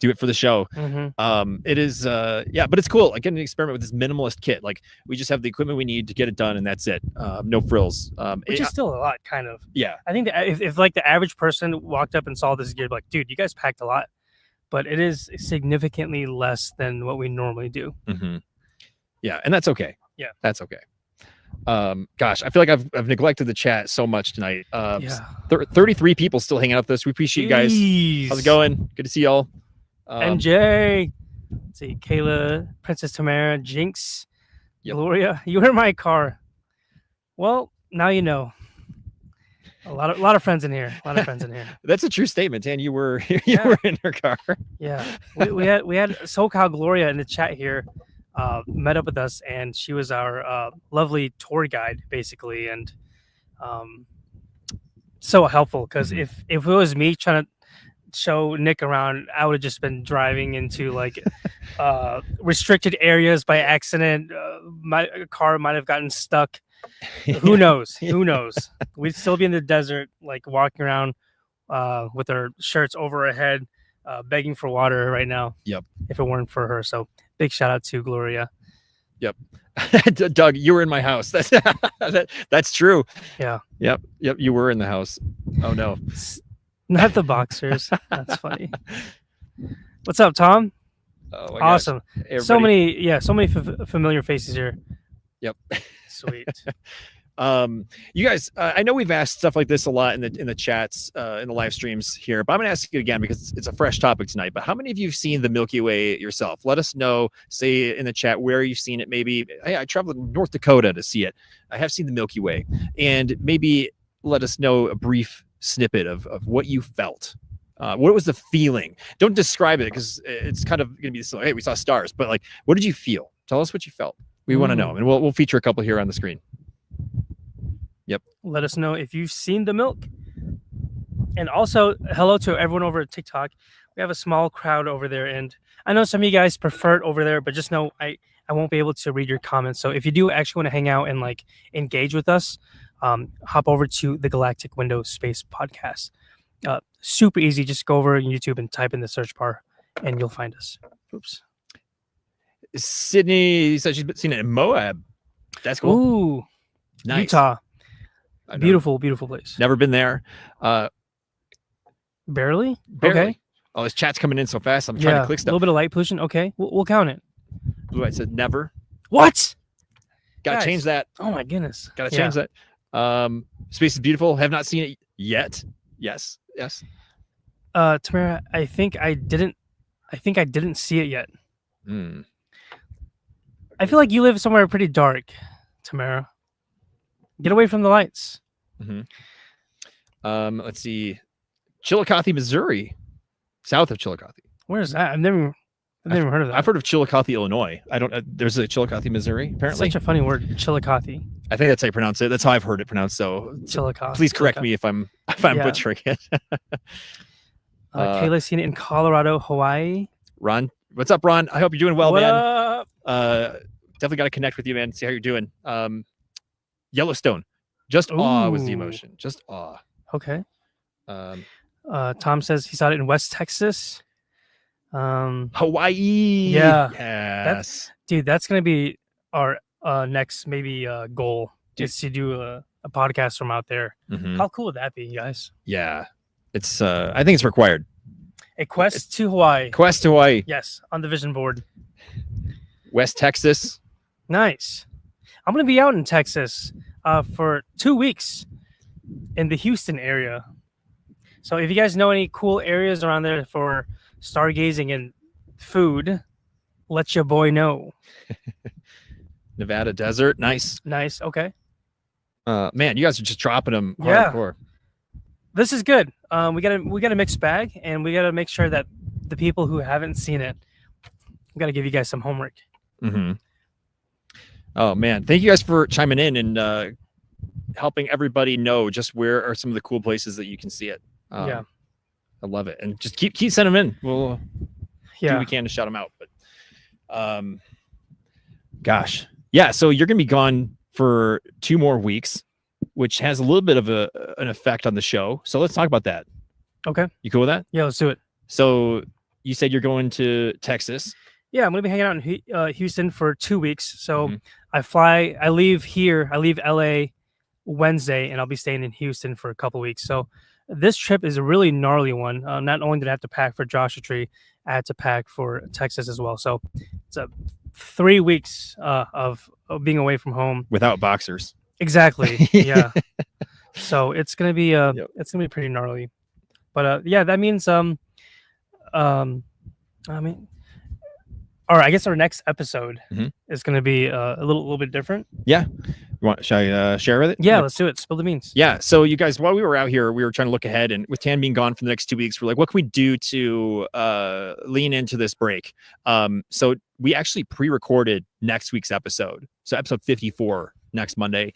Do it for the show. Mm-hmm. It is but it's cool. Getting to experiment with this minimalist kit. We just have the equipment we need to get it done, and that's it. No frills. Which is still a lot, kind of. Yeah. I think that if the average person walked up and saw this gear, like, dude, you guys packed a lot, but it is significantly less than what we normally do. Mm-hmm. Yeah, and that's okay. Yeah, that's okay. Gosh, I feel like I've neglected the chat so much tonight. 33 people still hanging out with us. We appreciate you guys. How's it going? Good to see y'all. MJ, let's see, Kayla, Princess Tamara, Jinx, yep. Gloria, you were in my car. Well, now you know. A lot of friends in here. That's a true statement, and you were in her car. Yeah, we had SoCal Gloria in the chat here. Met up with us, and she was our lovely tour guide, basically, and so helpful. Because if it was me trying to show Nick around, I would have just been driving into restricted areas by accident. My car might have gotten stuck. Who knows? Who knows? We'd still be in the desert, walking around with our shirts over our head, begging for water right now. Yep. If it weren't for her, so big shout out to Gloria. Yep. Doug, you were in my house. That's true. Yeah. Yep. You were in the house. Oh no. Not the boxers. That's funny. What's up, Tom? Oh my Awesome. gosh. So Everybody. many familiar faces here. Yep. Sweet. You guys, I know we've asked stuff like this a lot in the chats, in the live streams here, but I'm gonna ask you again because it's a fresh topic tonight. But how many of you have seen the Milky Way yourself? Let us know. Say in the chat where you've seen it. Maybe, hey, I traveled to North Dakota to see it. I have seen the Milky Way, and maybe let us know a brief snippet of what you felt. What was the feeling? Don't describe it because it's kind of gonna be this. Hey, we saw stars, but like, what did you feel? Tell us what you felt. We want to know, and we'll feature a couple here on the screen. Yep. Let us know if you've seen the milk. And also, hello to everyone over at TikTok. We have a small crowd over there, and I know some of you guys prefer it over there, but just know I won't be able to read your comments. So if you do actually want to hang out and like engage with us, hop over to the Galactic Window Space podcast. Super easy. Just go over YouTube and type in the search bar, and you'll find us. Oops. Sydney said she's seen it in Moab. That's cool. Ooh, nice. Utah. Beautiful place. Never been there. Barely. Okay. Oh, this chat's coming in so fast. I'm trying to click stuff. A little bit of light pollution. Okay, we'll count it. Blue White said never. What? Gotta change that. Oh my goodness. Gotta change that. Space is beautiful. Have not seen it yet. Yes. Tamara, I think I didn't see it yet. I feel like you live somewhere pretty dark, Tamara. Get away from the lights. Let's see. Chillicothe, Missouri. South of Chillicothe. Where is that? I've never heard of that. I've heard of Chillicothe, Illinois. I don't. There's a Chillicothe, Missouri. Apparently, such a funny word, Chillicothe. I think that's how you pronounce it. That's how I've heard it pronounced. So Chillicothe. Please correct me if I'm butchering it. Kayla's seen it in Colorado, Hawaii. Ron, what's up, Ron? I hope you're doing well, what man. Up? Definitely got to connect with you, man. See how you're doing. Yellowstone. Just awe was the emotion. Just awe. Okay. Tom says he saw it in West Texas. Hawaii. Yeah. Yes. That's gonna be our next maybe goal, just to do a podcast from out there. How cool would that be, you guys? Yeah. It's I think it's required. A quest to Hawaii. Quest to Hawaii. Yes, on the vision board. West Texas. Nice. I'm gonna be out in Texas for 2 weeks in the Houston area. So if you guys know any cool areas around there for stargazing and food, let your boy know. Nevada desert. Nice. Okay. Man, you guys are just dropping them hardcore. This is good. We got a mixed bag, and we got to make sure that the people who haven't seen it, we got to give you guys some homework. Oh man, thank you guys for chiming in and helping everybody know just where are some of the cool places that you can see it. I love it, and just keep sending them in. We'll do what we can to shout them out. But gosh, yeah. So you're gonna be gone for 2 more weeks, which has a little bit of an effect on the show. So let's talk about that. Okay, you cool with that? Yeah, let's do it. So you said you're going to Texas. Yeah, I'm gonna be hanging out in Houston for 2 weeks. So I leave LA Wednesday, and I'll be staying in Houston for a couple weeks. So this trip is a really gnarly one. Not only did I have to pack for Joshua Tree, I had to pack for Texas as well. So it's 3 weeks of being away from home without boxers. Exactly. Yeah. So it's gonna be pretty gnarly. But that means I guess our next episode is going to be a little bit different. Yeah. Shall I share with it? Yeah, let's do it. Spill the beans. Yeah. So you guys, while we were out here, we were trying to look ahead, and with Tan being gone for the next 2 weeks, we're like, what can we do to lean into this break? So we actually pre-recorded next week's episode. So episode 54 next Monday.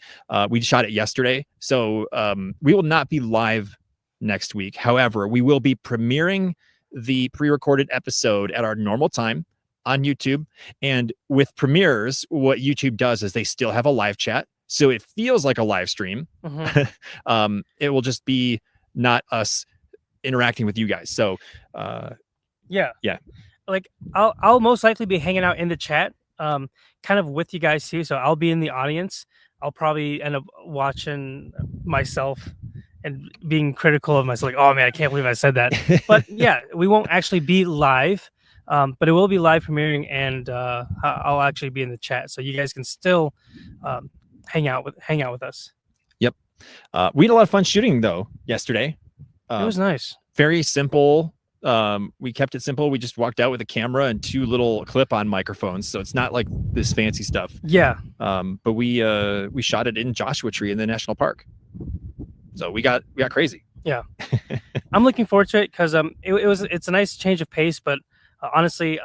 We shot it yesterday. So we will not be live next week. However, we will be premiering the pre-recorded episode at our normal time on YouTube. And with premieres, what YouTube does is they still have a live chat. So it feels like a live stream. It will just be not us interacting with you guys. So yeah. Like I'll most likely be hanging out in the chat kind of with you guys too. So I'll be in the audience. I'll probably end up watching myself and being critical of myself. Like, oh man, I can't believe I said that. But yeah, we won't actually be live, but it will be live premiering, and I'll actually be in the chat, so you guys can still hang out with us. Yep. We had a lot of fun shooting though yesterday. It was nice. Very simple. We kept it simple. We just walked out with a camera and 2 little clip-on microphones, so it's not like this fancy stuff. Yeah. But we shot it in Joshua Tree in the national park. So we got crazy. Yeah. I'm looking forward to it because it's a nice change of pace, but honestly,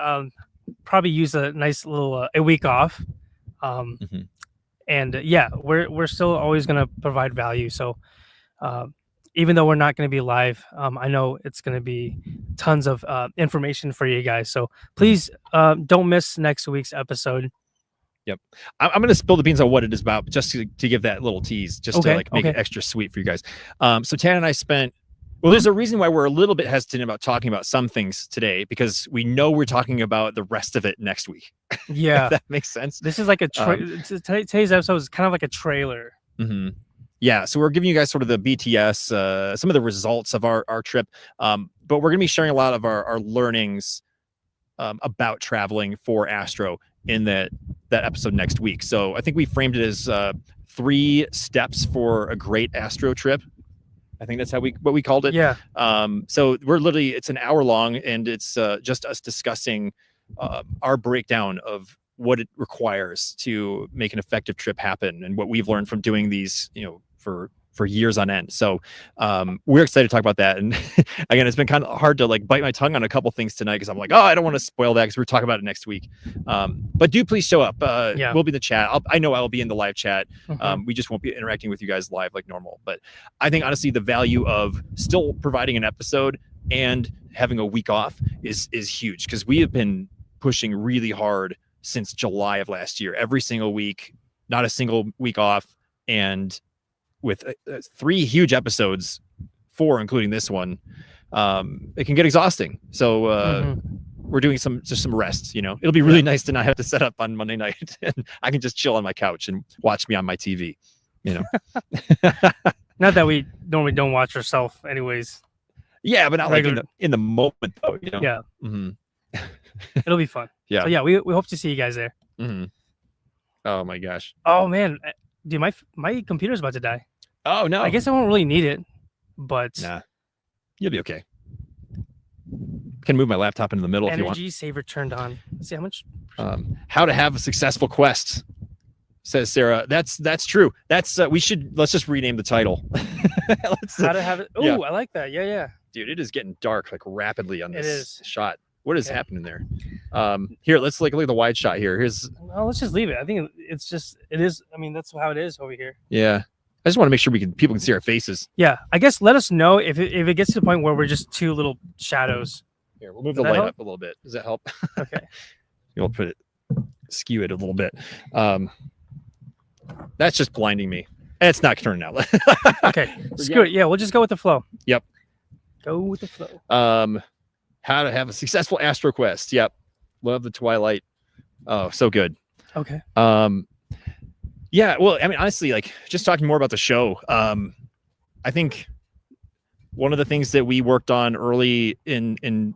probably use a nice little a week off. And yeah, we're still always going to provide value. So even though we're not going to be live, I know it's going to be tons of information for you guys. So please don't miss next week's episode. Yep. I'm going to spill the beans on what it is about, just to give that little tease, just to like make it extra sweet for you guys. So Tan and I there's a reason why we're a little bit hesitant about talking about some things today, because we know we're talking about the rest of it next week. Yeah. If that makes sense. This is like today's episode is kind of like a trailer. Yeah. So we're giving you guys sort of the BTS, some of the results of our trip. But we're going to be sharing a lot of our learnings about traveling for Astro in that episode next week. So I think we framed it as 3 steps for a great Astro trip. I think that's what we called it. Yeah. So it's an hour long, and it's just us discussing our breakdown of what it requires to make an effective trip happen, and what we've learned from doing these, for years on end. So we're excited to talk about that. And again, it's been kind of hard to like bite my tongue on a couple things tonight, because I'm like, oh, I don't want to spoil that, because we're talking about it next week. But do please show up. We'll be in the chat. I know I'll be in the live chat. We just won't be interacting with you guys live like normal. But I think honestly, the value of still providing an episode and having a week off is huge, because we have been pushing really hard since July of last year, every single week, not a single week off. And with 3 huge episodes, 4 including this one, it can get exhausting. So we're doing some rest. It'll be really nice to not have to set up on Monday night, and I can just chill on my couch and watch me on my TV. Not that we normally don't watch ourselves, anyways. Yeah, but not like in the moment, though. Yeah. It'll be fun. Yeah. So yeah, we hope to see you guys there. Oh my gosh. Oh man, dude, my computer's about to die. Oh no. I guess I won't really need it, but nah, you'll be okay. Can move my laptop into the middle if you want. Energy saver turned on. Let's see how much. How to have a successful quest, says Sarah. That's true. That's let's just rename the title. How to have it. Oh, yeah. I like that. Yeah. Dude, it is getting dark like rapidly on this shot. What is happening there? Here, let's look at the wide shot here. Let's just leave it. I think it is. I mean, that's how it is over here. Yeah. I just want to make sure people can see our faces. Yeah. I guess let us know if it gets to the point where we're just 2 little shadows. Here, we'll move the light up a little bit. Does that help? Okay. You'll skew it a little bit. That's just blinding me. It's not turning out. Okay. Screw it. Yeah, we'll just go with the flow. Yep. Go with the flow. How to have a successful Astro quest. Yep. Love the Twilight. Oh, so good. Okay. Yeah, well, I mean, honestly, like just talking more about the show, I think one of the things that we worked on early in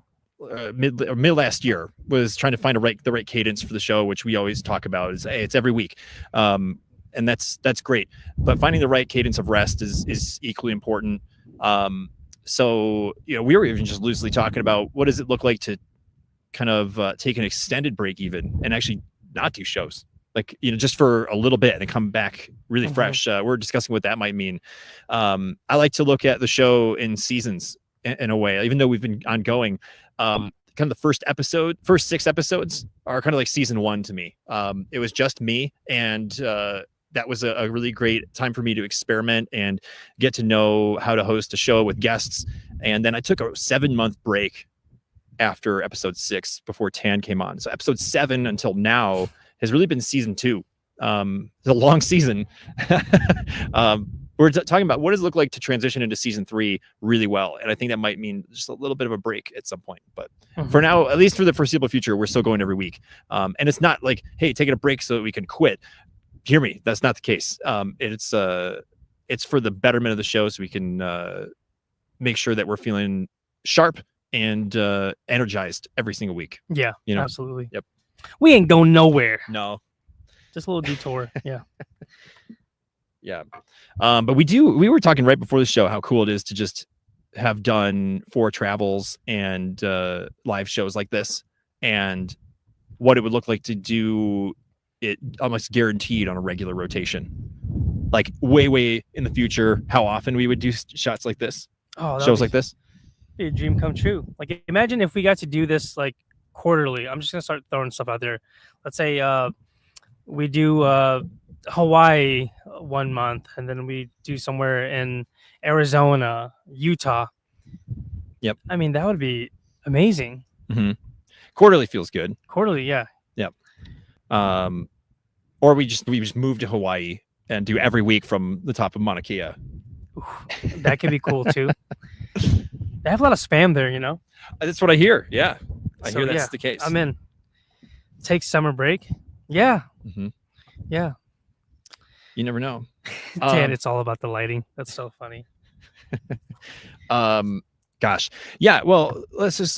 mid last year was trying to find the right cadence for the show, which we always talk about is, hey, it's every week. And that's great, but finding the right cadence of rest is equally important. So, we were even just loosely talking about what does it look like to kind of take an extended break even and actually not do shows, like, just for a little bit and then come back really fresh. We're discussing what that might mean. I like to look at the show in seasons in a way, even though we've been ongoing. Kind of the first 6 episodes are kind of like season 1 to me. It was just me, and that was a really great time for me to experiment and get to know how to host a show with guests. And then I took a 7-month break after episode 6 before Tan came on. So episode 7 until now has really been season 2. It's a long season. we're talking about what does it look like to transition into season 3 really well. And I think that might mean just a little bit of a break at some point. But for now, at least for the foreseeable future, we're still going every week. And it's not like, hey, taking a break so that we can quit. Hear me. That's not the case. It's for the betterment of the show, so we can make sure that we're feeling sharp and energized every single week. Yeah, you know? Absolutely. Yep. We ain't going nowhere. No. Just a little detour. Yeah. Yeah. But we were talking right before the show how cool it is to just have done 4 travels and live shows like this, and what it would look like to do it almost guaranteed on a regular rotation, like way in the future, how often we would do shots like this, shows like this. Be a dream come true. Like, imagine if we got to do this like quarterly. I'm just gonna start throwing stuff out there. Let's say we do Hawaii 1 month, and then we do somewhere in Arizona, Utah. Yep. I mean, that would be amazing. Quarterly feels good. Quarterly, yeah. Yep. Or we just move to Hawaii and do every week from the top of Mauna Kea. That could be cool too. They have a lot of spam there, you know. That's what I hear. Yeah, I hear that's the case. I'm in. Take summer break. Yeah. Yeah. You never know. Dan, it's all about the lighting. That's so funny. Gosh. Yeah. Well, let's just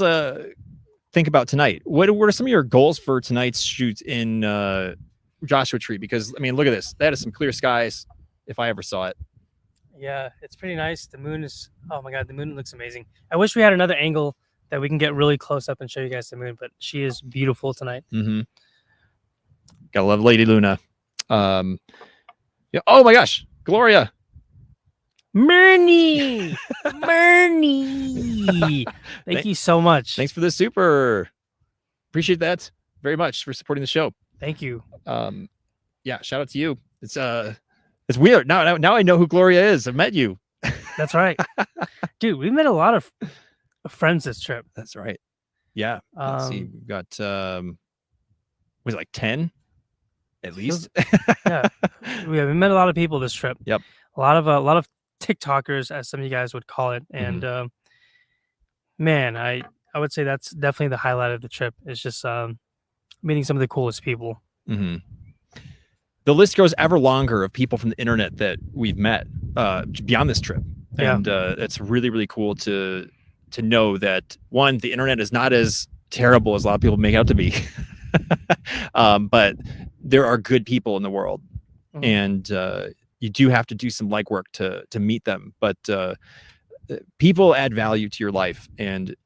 think about tonight. What are some of your goals for tonight's shoot in Joshua Tree? Because I mean, look at this. That is some clear skies, if I ever saw it. Yeah, it's pretty nice. The moon is, oh my God, the moon looks amazing. I wish we had another angle that we can get really close up and show you guys the moon, but she is beautiful tonight. Gotta love Lady Luna. Yeah. Oh my gosh, Gloria. Thank you so much. Thanks for the super. Appreciate that very much for supporting the show. Thank you. Yeah, shout out to you. It's weird. Now I know who Gloria is. I've met you. That's right. Dude, we met a lot of friends this trip. That's right. Yeah. Let's see. We've got was it like 10 at least? Yeah. We met a lot of people this trip. Yep. A lot of TikTokers, as some of you guys would call it. And man, I would say that's definitely the highlight of the trip. It's just meeting some of the coolest people. The list goes ever longer of people from the internet that we've met beyond this trip. And it's really, really cool to know that, one, the internet is not as terrible as a lot of people make out to be. But there are good people in the world. And you do have to do some legwork to meet them. But people add value to your life, and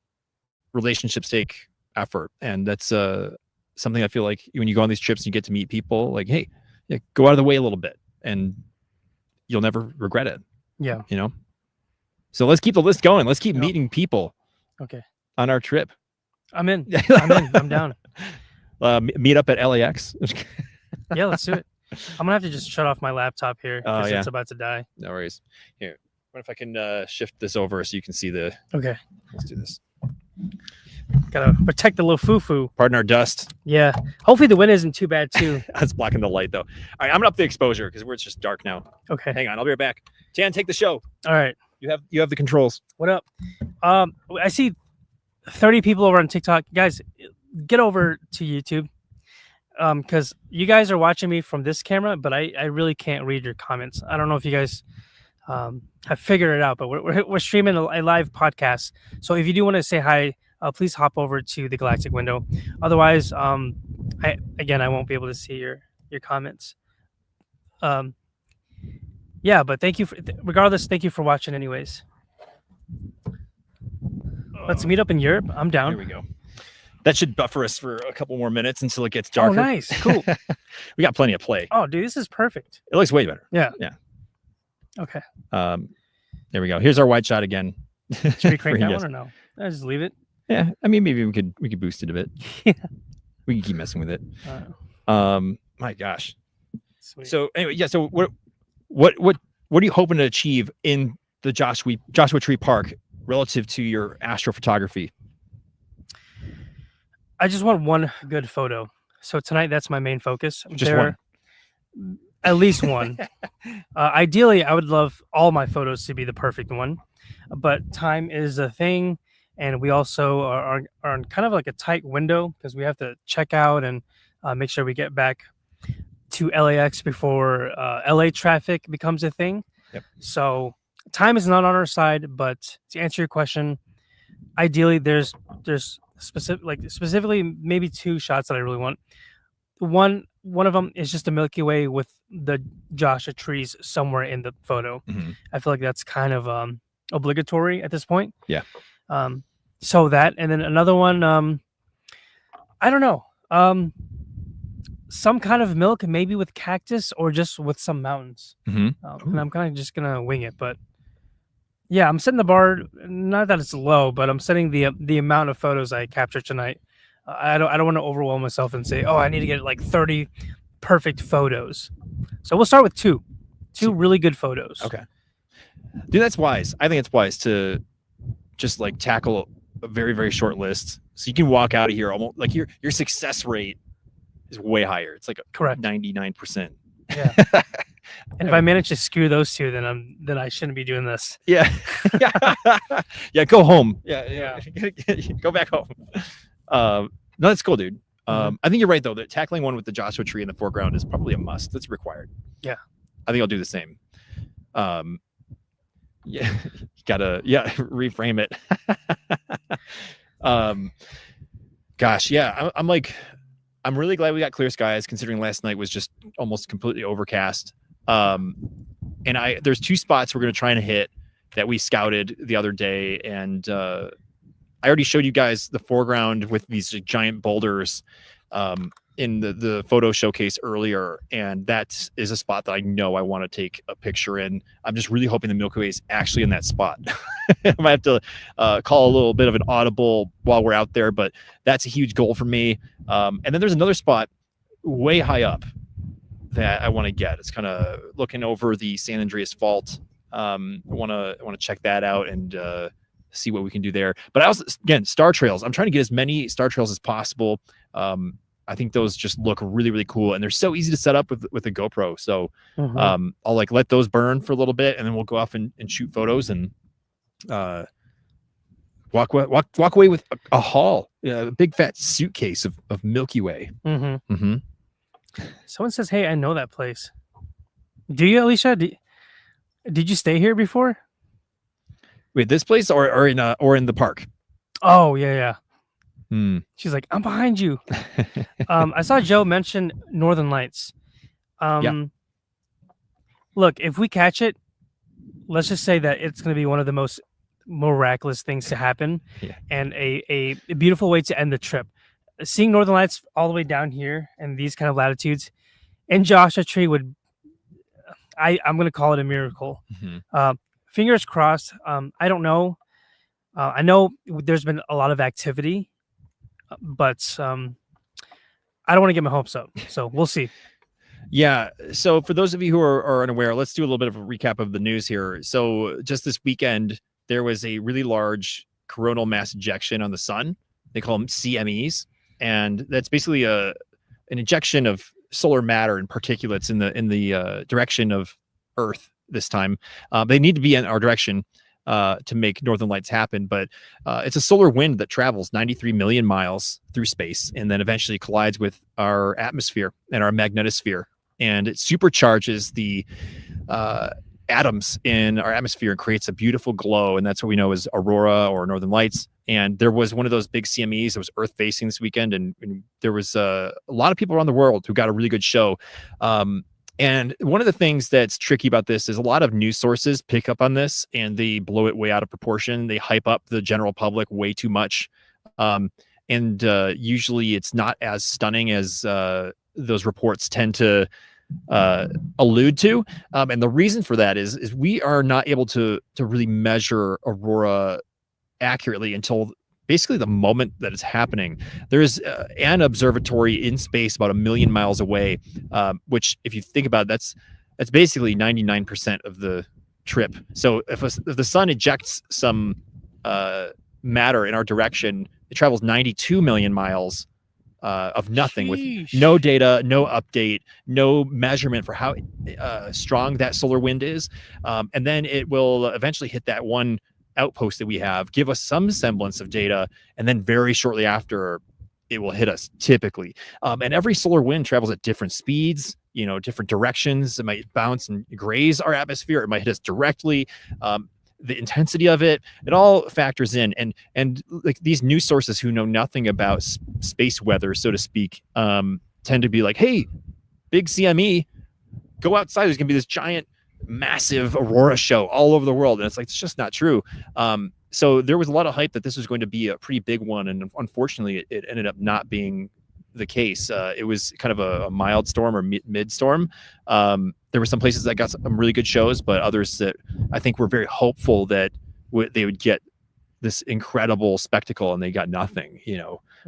relationships take effort. And that's something I feel like when you go on these trips and you get to meet people, like, hey, yeah, go out of the way a little bit and you'll never regret it. Yeah. You know? So let's keep the list going. Let's keep meeting people. Okay. On our trip. I'm in. I'm down. Meet up at LAX. Yeah, let's do it. I'm gonna have to just shut off my laptop here because it's about to die. No worries. Here, what if I can shift this over so you can see the... Okay. Let's do this. Gotta protect the little foo-foo. Pardon our dust. Yeah. Hopefully the wind isn't too bad too. That's blocking the light though. All right, I'm gonna up the exposure because it's just dark now. Okay. Hang on, I'll be right back. Jan, take the show. All right. You have the controls. What up? I see 30 people over on TikTok. Guys, get over to YouTube. Because you guys are watching me from this camera, but I really can't read your comments. I don't know if you guys have figured it out, but we're streaming a live podcast. So if you do want to say hi, please hop over to the Galactic window. Otherwise, I won't be able to see your comments. Yeah, but thank you. Regardless, thank you for watching anyways. Let's meet up in Europe. I'm down. Here we go. That should buffer us for a couple more minutes until it gets darker. Oh, nice. Cool. We got plenty of play. Oh, dude, this is perfect. It looks way better. Yeah. Yeah. Okay. There we go. Here's our wide shot again. Should we crank that one or no? I just leave it. Yeah. I mean, maybe we could boost it a bit. Yeah. We can keep messing with it. My gosh. Sweet. So anyway, yeah. So what are you hoping to achieve in the Joshua Tree Park relative to your astrophotography? I just want one good photo. So tonight, that's my main focus. Just one. At least one. Ideally, I would love all my photos to be the perfect one, but time is a thing, and we also are in kind of like a tight window because we have to check out and make sure we get back to LAX before LA traffic becomes a thing. Yep. So time is not on our side, but to answer your question, ideally there's specifically maybe 2 shots that I really want. One of them is just a Milky Way with the Joshua trees somewhere in the photo. I feel like that's kind of obligatory at this point. Yeah. So that, and then another one, I don't know. Some kind of milk, maybe with cactus or just with some mountains. And I'm kind of just gonna wing it, but yeah, I'm setting the bar. Not that it's low, but I'm setting the amount of photos I capture tonight. I don't want to overwhelm myself and say, oh, I need to get like 30 perfect photos. So we'll start with two really good photos. Okay, dude, that's wise. I think it's wise to just like tackle a very, very short list, so you can walk out of here almost like your success rate is way higher. It's like correct 99%. Yeah. And if I manage to skew those 2, then I shouldn't be doing this. Yeah. Yeah. Go home. Yeah. Go back home. No, that's cool, dude. I think you're right though, that tackling one with the Joshua tree in the foreground is probably a must. That's required. Yeah. I think I'll do the same. Yeah. Gotta reframe it. Gosh, yeah. I'm really glad we got clear skies, considering last night was just almost completely overcast. And there's 2 spots we're going to try and hit that we scouted the other day. And I already showed you guys the foreground with these giant boulders in the photo showcase earlier. And that is a spot that I know I want to take a picture in. I'm just really hoping the Milky Way is actually in that spot. I might have to call a little bit of an audible while we're out there, but that's a huge goal for me. And then there's another spot way high up that I want to get. It's kind of looking over the San Andreas Fault. I want to check that out and see what we can do there. But I also, again, star trails. I'm trying to get as many star trails as possible. I think those just look really, really cool, and they're so easy to set up with a GoPro. So I'll like let those burn for a little bit, and then we'll go off and shoot photos and walk away with a haul, a big fat suitcase of Milky Way. Someone says, "Hey, I know that place." Do you, Alicia? Did you stay here before? Wait, this place or in the park? Oh yeah. She's like, I'm behind you. I saw Joe mention Northern Lights. Look, if we catch it, let's just say that it's going to be one of the most miraculous things to happen, and a beautiful way to end the trip. Seeing Northern Lights all the way down here in these kind of latitudes, and Joshua Tree would, I'm going to call it a miracle. Fingers crossed. I don't know. I know there's been a lot of activity, but I don't want to get my hopes up. So we'll see. Yeah. So for those of you who are unaware, let's do a little bit of a recap of the news here. So just this weekend, there was a really large coronal mass ejection on the sun. They call them CMEs. And that's basically an injection of solar matter and particulates in the direction of Earth this time. They need to be in our direction to make Northern Lights happen, but it's a solar wind that travels 93 million miles through space and then eventually collides with our atmosphere and our magnetosphere, and it supercharges the atoms in our atmosphere and creates a beautiful glow, and that's what we know as aurora or Northern Lights. And there was one of those big CMEs that was Earth facing this weekend, and there was a lot of people around the world who got a really good show. And one of the things that's tricky about this is a lot of news sources pick up on this and they blow it way out of proportion. They hype up the general public way too much. And usually it's not as stunning as those reports tend to allude to. And the reason for that is we are not able to really measure aurora accurately until basically the moment that it's happening. There's an observatory in space about 1 million miles away, which if you think about it, that's basically 99% of the trip. So if the sun ejects some matter in our direction, it travels 92 million miles of nothing, with Sheesh. no data, no update, no measurement for how strong that solar wind is. And then it will eventually hit that one outpost that we have, give us some semblance of data, and then very shortly after, it will hit us typically. And every solar wind travels at different speeds, different directions. It might bounce and graze our atmosphere. It might hit us directly. The intensity of it all factors in, and like these news sources who know nothing about space weather, so to speak, tend to be like, hey, big CME, go outside, there's gonna be this giant massive aurora show all over the world, and it's like, it's just not true. So there was a lot of hype that this was going to be a pretty big one, and unfortunately it ended up not being the case. It was kind of a mild storm or mid storm. There were some places that got some really good shows, but others that I think were very hopeful that they would get this incredible spectacle, and they got nothing,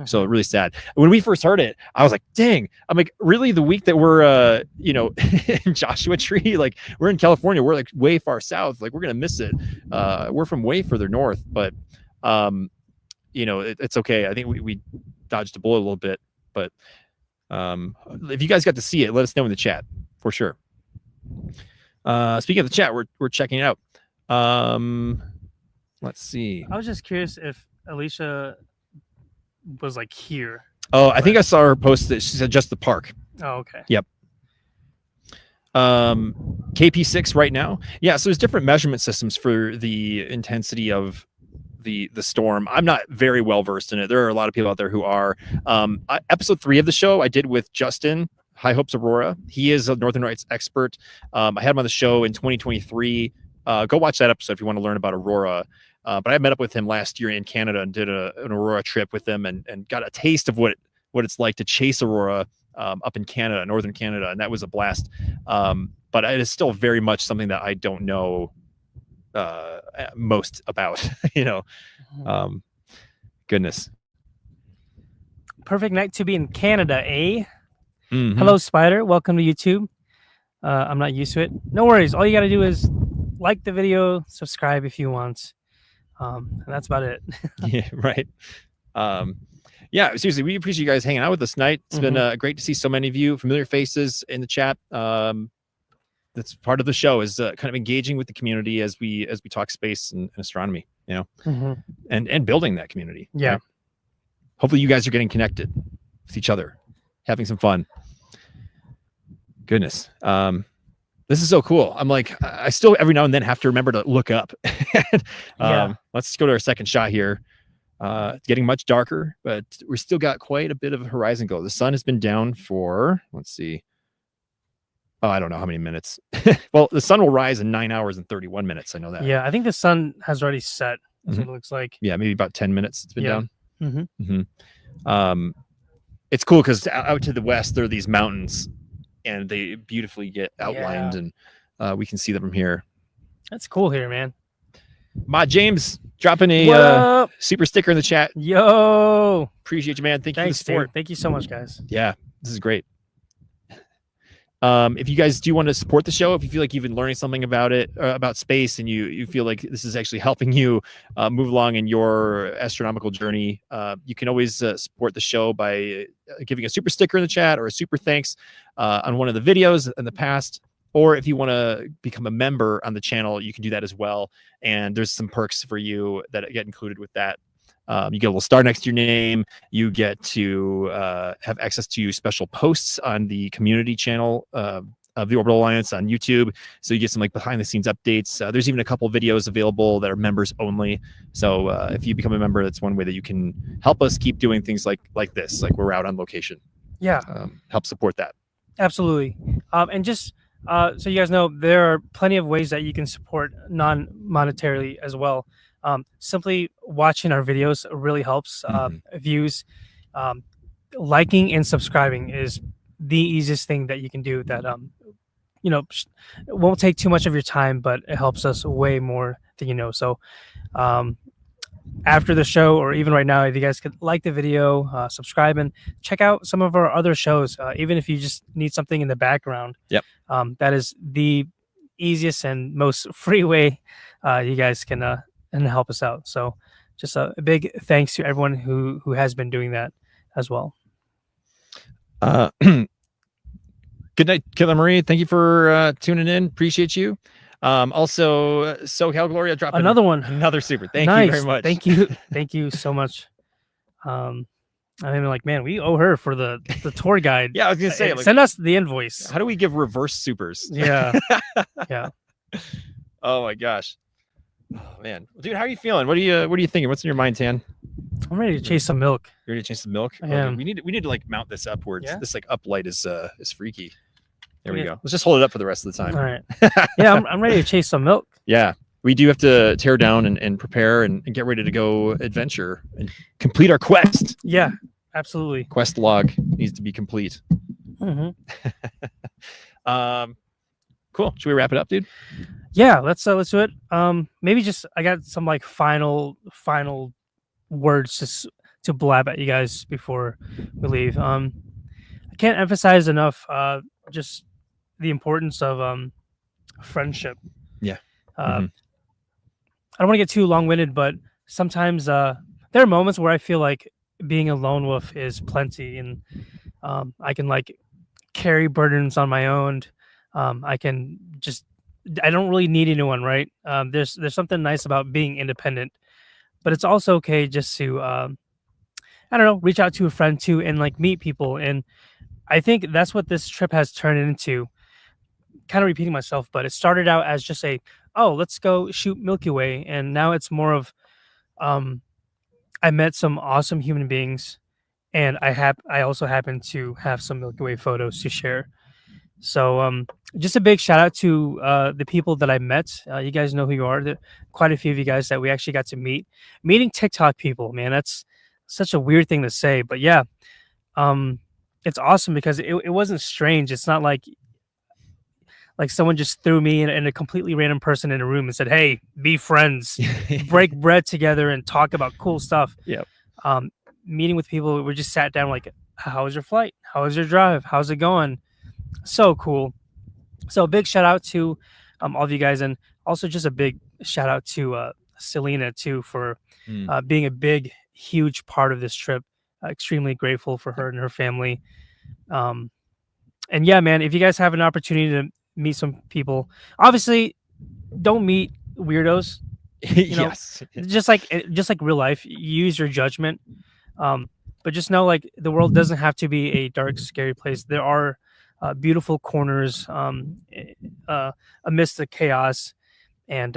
So really sad. When we first heard it, I was like, dang, I'm like, really, the week that we're in Joshua Tree, like we're in California, we're like way far south, like we're gonna miss it. We're from way further north, but it's okay. I think we dodged a bullet a little bit, but if you guys got to see it, let us know in the chat for sure. Speaking of the chat, we're checking it out. Let's see. I was just curious if Alicia was like here. Oh, I think I saw her post that she said just the park. Oh, okay. Yep. KP6 right now. Yeah, so there's different measurement systems for the intensity of the storm. I'm not very well versed in it. There are a lot of people out there who are. Episode 3 of the show I did with Justin, High Hopes Aurora. He is a Northern Lights expert. I had him on the show in 2023. Go watch that episode if you want to learn about Aurora. But I met up with him last year in Canada and did an Aurora trip with him, and got a taste of what it's like to chase Aurora up in Canada, Northern Canada, and that was a blast. But it is still very much something that I don't know most about. Goodness. Perfect night to be in Canada, eh? Mm-hmm. Hello, Spider. Welcome to YouTube. I'm not used to it. No worries. All you got to do is like the video, subscribe if you want. And that's about it. Yeah, right. Yeah, seriously, we appreciate you guys hanging out with us tonight. It's been great to see so many of you, familiar faces in the chat. That's part of the show, is kind of engaging with the community as we talk space and astronomy, and building that community. Yeah. Right? Hopefully you guys are getting connected with each other, having some fun. Goodness. This is so cool. I'm like, I still every now and then have to remember to look up. Let's go to our second shot here. It's getting much darker, but we're still got quite a bit of horizon glow. The sun has been down for, let's see. Oh, I don't know how many minutes. Well, the sun will rise in 9 hours and 31 minutes. I know that. Yeah, I think the sun has already set, as it looks like. Yeah, maybe about 10 minutes it's been down. Mm-hmm. It's cool because out to the west, there are these mountains, and they beautifully get outlined, and we can see them from here. That's cool here, man. Ma James dropping a super sticker in the chat. Yo, appreciate you, man. Thanks for the support. Dude. Thank you so much, guys. Yeah, this is great. If you guys do want to support the show, if you feel like you've been learning something about it, about space, and you feel like this is actually helping you move along in your astronomical journey, you can always support the show by giving a super sticker in the chat or a super thanks on one of the videos in the past. Or if you want to become a member on the channel, you can do that as well. And there's some perks for you that get included with that. You get a little star next to your name. You get to have access to special posts on the community channel of the Orbital Alliance on YouTube. So you get some like behind the scenes updates. There's even a couple videos available that are members only. So if you become a member, that's one way that you can help us keep doing things like this, like we're out on location. Yeah. Help support that. Absolutely. And just so you guys know, there are plenty of ways that you can support non-monetarily as well. Simply watching our videos really helps. Views, liking and subscribing is the easiest thing that you can do. That it won't take too much of your time, but it helps us way more than you know. So after the show, or even right now, if you guys could like the video, subscribe, and check out some of our other shows, even if you just need something in the background. Yep. That is the easiest and most free way you guys can and help us out. So just a big thanks to everyone who has been doing that as well. Good night, Killer Marie. Thank you for tuning in. Appreciate you. Also, SoCal Gloria dropping Another one. another super. Thank Nice. you very much. Thank you so much. I mean, like, man, we owe her for the tour guide. Yeah, I was gonna say, like, send us the invoice. how do we give reverse supers? Yeah. Yeah. Oh my gosh. Oh man, dude, how are you feeling? What are you thinking? What's in your mind, Tan? I'm ready to chase some milk. You ready to change some milk? I Okay, am. we need to like mount this upwards. Yeah? This like up light is freaky. There we Yeah. go. Let's just hold it up for the rest of the time. All right. Yeah, I'm ready to chase some milk. Yeah, we do have to tear down and prepare and get ready to go adventure and complete our quest. Yeah, absolutely. Quest log needs to be complete. Mm-hmm. Cool. Should we wrap it up, dude? Yeah, let's do it. Maybe just I got some like final words to blab at you guys before we leave. I can't emphasize enough just the importance of friendship. Yeah. I don't want to get too long-winded, but sometimes there are moments where I feel like being a lone wolf is plenty, and I can like carry burdens on my own. I don't really need anyone, right? There's something nice about being independent, but it's also okay just to I don't know, reach out to a friend too and like meet people. And I think that's what this trip has turned into. Kind of repeating myself, but it started out as just let's go shoot Milky Way, and now it's more of I met some awesome human beings, and I also happen to have some Milky Way photos to share. So just a big shout out to the people that I met. You guys know who you are. Quite a few of you guys that we actually got to meet. Meeting TikTok people, man, that's such a weird thing to say, but yeah, it's awesome because it wasn't strange. It's not like someone just threw me and a completely random person in a room and said, "Hey, be friends, break bread together, and talk about cool stuff." Yeah. Meeting with people, we just sat down like, "How was your flight? How was your drive? How's it going?" So cool. So a big shout out to all of you guys, and also just a big shout out to Selena too for being a big, huge part of this trip. Extremely grateful for her and her family. And yeah, man, if you guys have an opportunity to meet some people, obviously don't meet weirdos. You know, Yes. just like real life, use your judgment. But just know, like, the world doesn't have to be a dark, scary place. There are beautiful corners amidst the chaos, and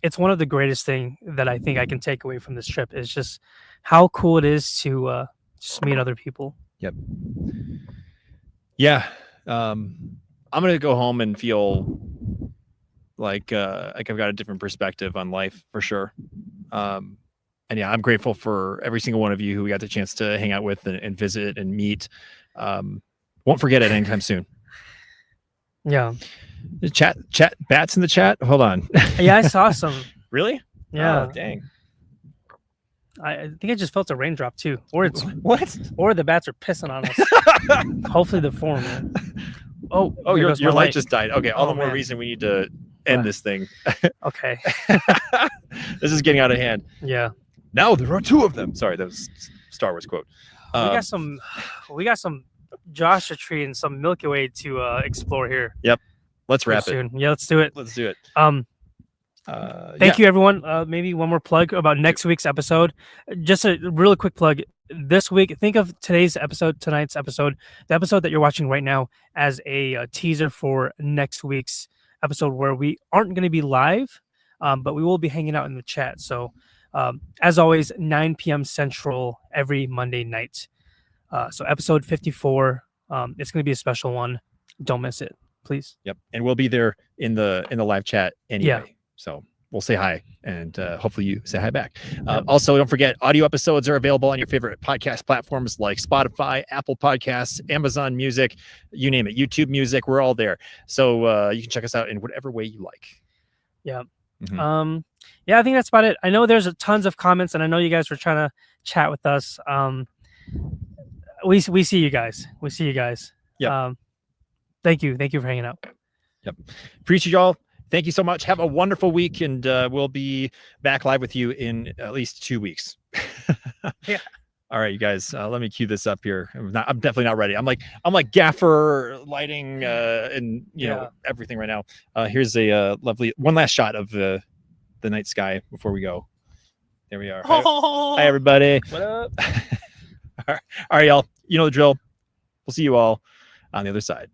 it's one of the greatest thing that I think I can take away from this trip is just how cool it is to just meet other people. Yep. Yeah. I'm gonna go home and feel like I've got a different perspective on life for sure. And yeah, I'm grateful for every single one of you who we got the chance to hang out with and visit and meet. Won't forget it anytime soon. Yeah. The chat bats in the chat. Hold on. Yeah, I saw some. Really? Yeah. Oh, dang. I think I just felt a raindrop too, or it's What? or the bats are pissing on us. Hopefully the form. Oh, your goes my light just died. Okay, all Oh, the more man. reason we need to end this thing. Okay. This is getting out of hand. Yeah. Now there are two of them. Sorry, that was Star Wars quote. We got some Joshua Tree and some Milky Way to explore here. Let's wrap it. Soon. Yeah, let's do it. Let's do it. Thank you, everyone. Maybe one more plug about next week's episode. Just a really quick plug. This week, think of tonight's episode, the episode that you're watching right now, as a teaser for next week's episode, where we aren't going to be live, but we will be hanging out in the chat. So, as always, 9 p.m. Central every Monday night. So, episode 54. It's going to be a special one. Don't miss it, please. Yep, and we'll be there in the live chat anyway. Yeah. So we'll say hi, and hopefully you say hi back. Also, don't forget, audio episodes are available on your favorite podcast platforms like Spotify, Apple Podcasts, Amazon Music, you name it, YouTube Music. We're all there. So you can check us out in whatever way you like. Yeah. Mhm. Yeah, I think that's about it. I know there's tons of comments, and I know you guys were trying to chat with us. We see you guys. We see you guys. Yep. Thank you for hanging out. Yep. Appreciate y'all. Thank you so much. Have a wonderful week, and we'll be back live with you in at least 2 weeks. Yeah. All right, you guys, let me cue this up here. I'm definitely not ready. I'm like gaffer lighting and everything right now. Here's a lovely one last shot of the night sky before we go. There we are. Hi everybody. What up? All right, y'all. You know the drill. We'll see you all on the other side.